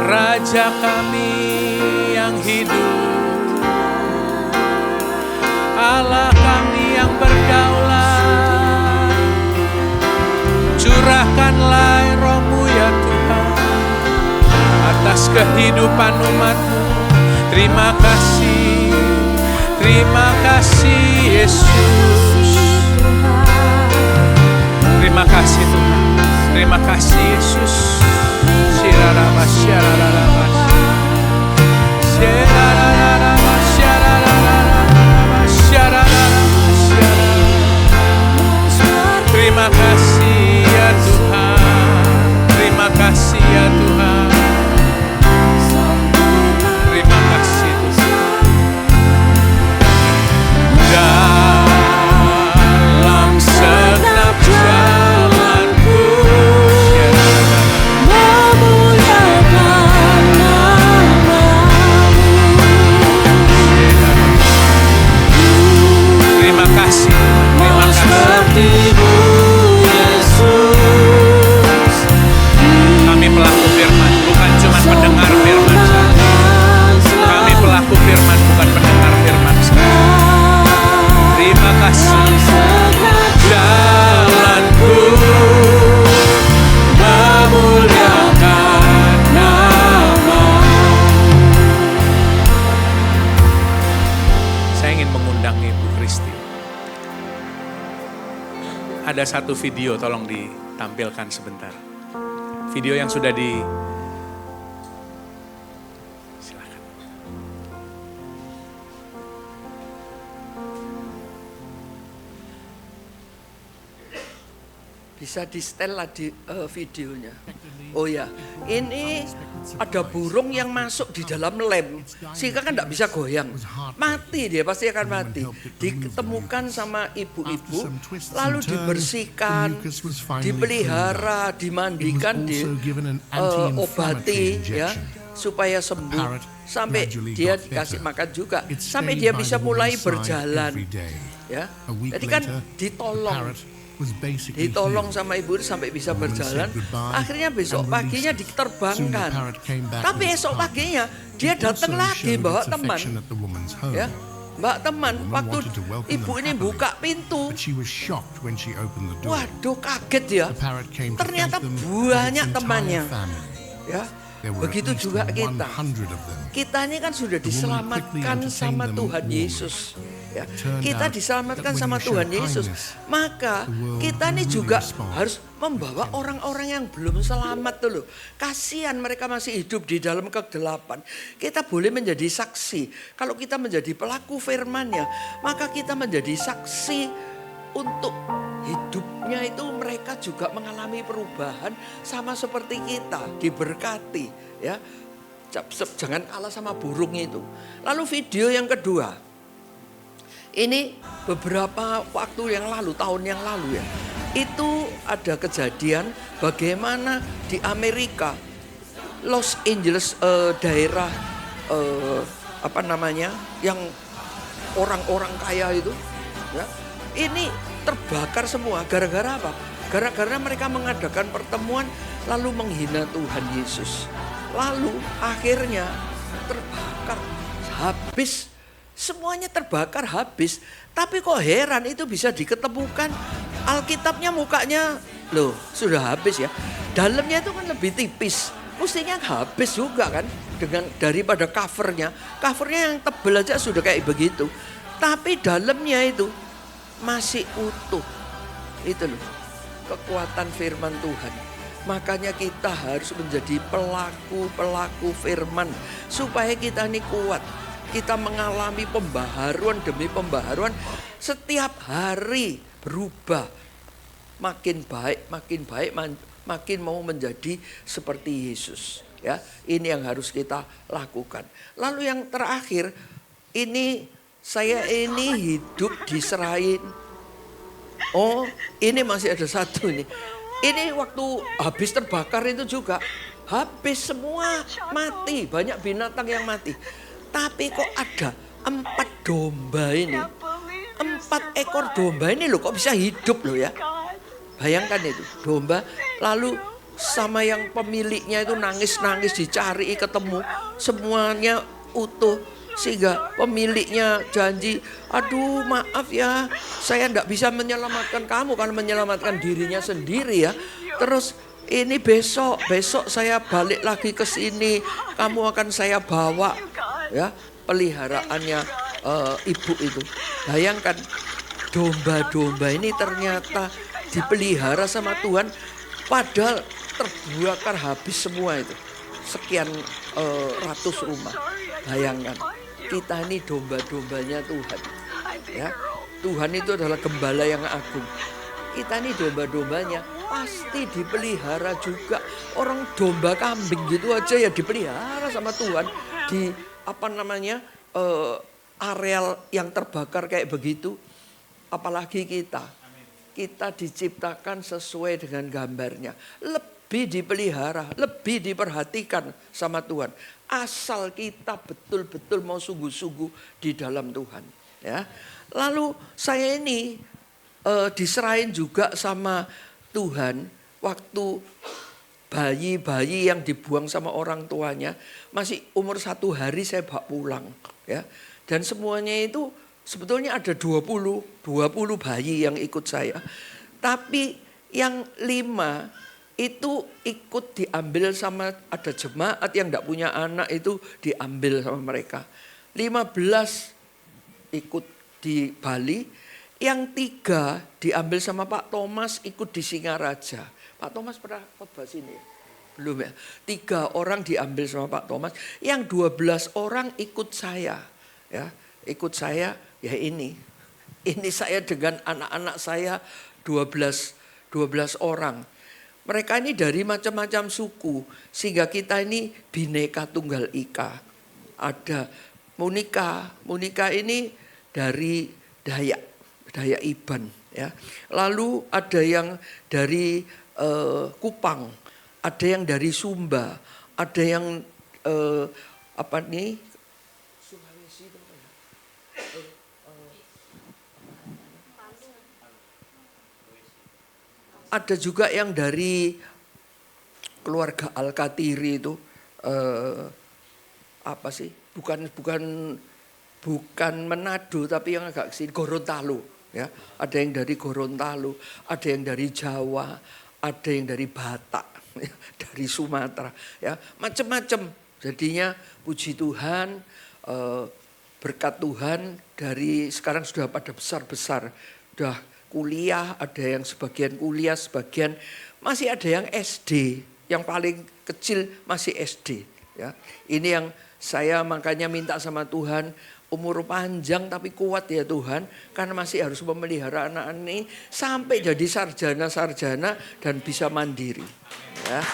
Raja Raja kami yang hidup, Allah kami yang berdaulat, curahkanlah roh-Mu ya Tuhan atas kehidupan umat-Mu. Terima kasih Yesus. Terima kasih Tuhan, terima kasih Yesus. Shirarama, shirarama, shirarama, shirarama, shirarama. Terima kasih ya Tuhan, terima kasih ya Tuhan. Terima kasih Tuhan. Dalam segenap jalanku memuliakan nama-Mu. terima kasih, terima kasih. Seperti-Mu, Yesus. Kami pelaku firman, bukan cuma pendengar firman saja. Kami pelaku firman, bukan pendengar firman saja. Terima kasih. Jalanku memuliakan nama. Saya ingin mengundang Ibu Kristi. Ada satu video, tolong ditampilkan sebentar. Video yang sudah silakan. Bisa di setel lah di videonya. Oh ya, ini ada burung yang masuk di dalam lem, sehingga kan tidak bisa goyang. Mati dia, pasti akan mati. Ditemukan sama ibu-ibu, lalu dibersihkan, dipelihara, dimandikan, diobati ya, supaya sembuh. Sampai dia dikasih makan juga, sampai dia bisa mulai berjalan. Ya, jadi kan ditolong sama ibu sampai bisa berjalan. Akhirnya besok paginya diterbangkan. Tapi esok paginya dia datang lagi bawa teman. Ya, Mbak teman, waktu ibu ini buka pintu, waduh kaget dia. Ternyata banyak temannya. Ya, begitu juga kita. Kita ini kan sudah diselamatkan sama Tuhan Yesus. Ya, kita diselamatkan sama Tuhan Yesus. Maka kita ini juga harus membawa orang-orang yang belum selamat dulu. Kasihan mereka masih hidup di dalam kegelapan. Kita boleh menjadi saksi. Kalau kita menjadi pelaku firman-Nya, maka kita menjadi saksi untuk hidupnya itu mereka juga mengalami perubahan sama seperti kita, diberkati ya. Jangan kalah sama burung itu. Lalu video yang kedua. Ini beberapa waktu yang lalu, tahun yang lalu ya. Itu ada kejadian bagaimana di Amerika, Los Angeles, daerah yang orang-orang kaya itu ya. Ini terbakar semua. Gara-gara apa? Gara-gara mereka mengadakan pertemuan lalu menghina Tuhan Yesus. Lalu akhirnya terbakar habis. Semuanya terbakar habis. Tapi kok heran itu bisa diketemukan. Alkitabnya mukanya loh sudah habis ya. Dalamnya itu kan lebih tipis. Mestinya habis juga kan daripada covernya. Covernya yang tebal aja sudah kayak begitu. Tapi dalamnya itu masih utuh. Itu loh kekuatan firman Tuhan. Makanya kita harus menjadi pelaku firman supaya kita ini kuat. Kita mengalami pembaharuan demi pembaharuan, setiap hari berubah. Makin baik, makin mau menjadi seperti Yesus. Ya, ini yang harus kita lakukan. Lalu yang terakhir, saya ini hidup diserahin. Oh, ini masih ada satu nih. Ini waktu habis terbakar itu juga habis semua, mati, banyak binatang yang mati. Tapi kok ada 4 domba ini, 4 ekor domba ini loh kok bisa hidup loh ya. Bayangkan itu domba, lalu sama yang pemiliknya itu nangis-nangis dicari ketemu, semuanya utuh. Sehingga pemiliknya janji, aduh maaf ya, saya enggak bisa menyelamatkan kamu karena menyelamatkan dirinya sendiri ya. Terus ini besok saya balik lagi ke sini, kamu akan saya bawa ya peliharaannya ibu itu. Bayangkan domba-domba ini ternyata dipelihara sama Tuhan, padahal terbakar habis semua itu. Sekian ratus rumah. Bayangkan, kita ini domba-dombanya Tuhan. Ya, Tuhan itu adalah gembala yang agung. Kita ini domba-dombanya, pasti dipelihara juga. Orang domba kambing gitu aja ya dipelihara sama Tuhan di areal yang terbakar kayak begitu. Apalagi kita diciptakan sesuai dengan gambarnya. Lebih dipelihara, lebih diperhatikan sama Tuhan. Asal kita betul-betul mau sungguh-sungguh di dalam Tuhan. Ya. Lalu saya ini diserahin juga sama Tuhan waktu bayi-bayi yang dibuang sama orang tuanya. Masih umur 1 hari saya bawa pulang. Ya. Dan semuanya itu sebetulnya ada 20 bayi yang ikut saya. Tapi yang 5 itu ikut diambil sama ada jemaat yang tidak punya anak itu diambil sama mereka. 15 ikut di Bali, yang 3 diambil sama Pak Thomas ikut di Singaraja. Pak Thomas pernah khotbah sini? Belum ya? 3 orang diambil sama Pak Thomas, yang 12 orang ikut saya. Ya, ikut saya ya ini. Ini saya dengan anak-anak saya 12 orang. Mereka ini dari macam-macam suku, sehingga kita ini Bhinneka Tunggal Ika. Ada Monika ini dari Dayak Iban. Ya. Lalu ada yang dari Kupang, ada yang dari Sumba, ada yang Sulawesi. Ada juga yang dari keluarga Al-Katiri itu bukan Manado tapi yang agak sini Gorontalo ya. Ada yang dari Gorontalo, ada yang dari Jawa, ada yang dari Batak, ya, dari Sumatera ya, macam-macam. Jadinya puji Tuhan, berkat Tuhan dari sekarang sudah pada besar-besar, sudah kuliah, ada yang sebagian kuliah, sebagian masih ada yang SD, yang paling kecil masih SD. Ya, ini yang saya makanya minta sama Tuhan, umur panjang tapi kuat ya Tuhan, karena masih harus memelihara anak ini sampai jadi sarjana dan bisa mandiri. Ya.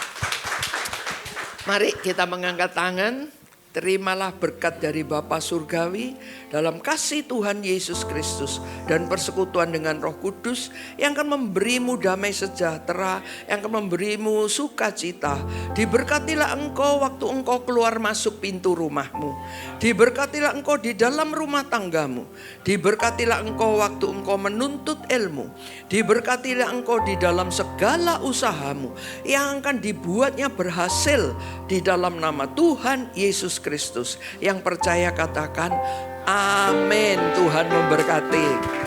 Mari kita mengangkat tangan. Terimalah berkat dari Bapa Surgawi dalam kasih Tuhan Yesus Kristus dan persekutuan dengan Roh Kudus yang akan memberimu damai sejahtera, yang akan memberimu sukacita. Diberkatilah engkau waktu engkau keluar masuk pintu rumahmu. Diberkatilah engkau di dalam rumah tanggamu. Diberkatilah engkau waktu engkau menuntut ilmu. Diberkatilah engkau di dalam segala usahamu yang akan dibuatnya berhasil di dalam nama Tuhan Yesus Kristus. Yang percaya katakan amin. Tuhan memberkati.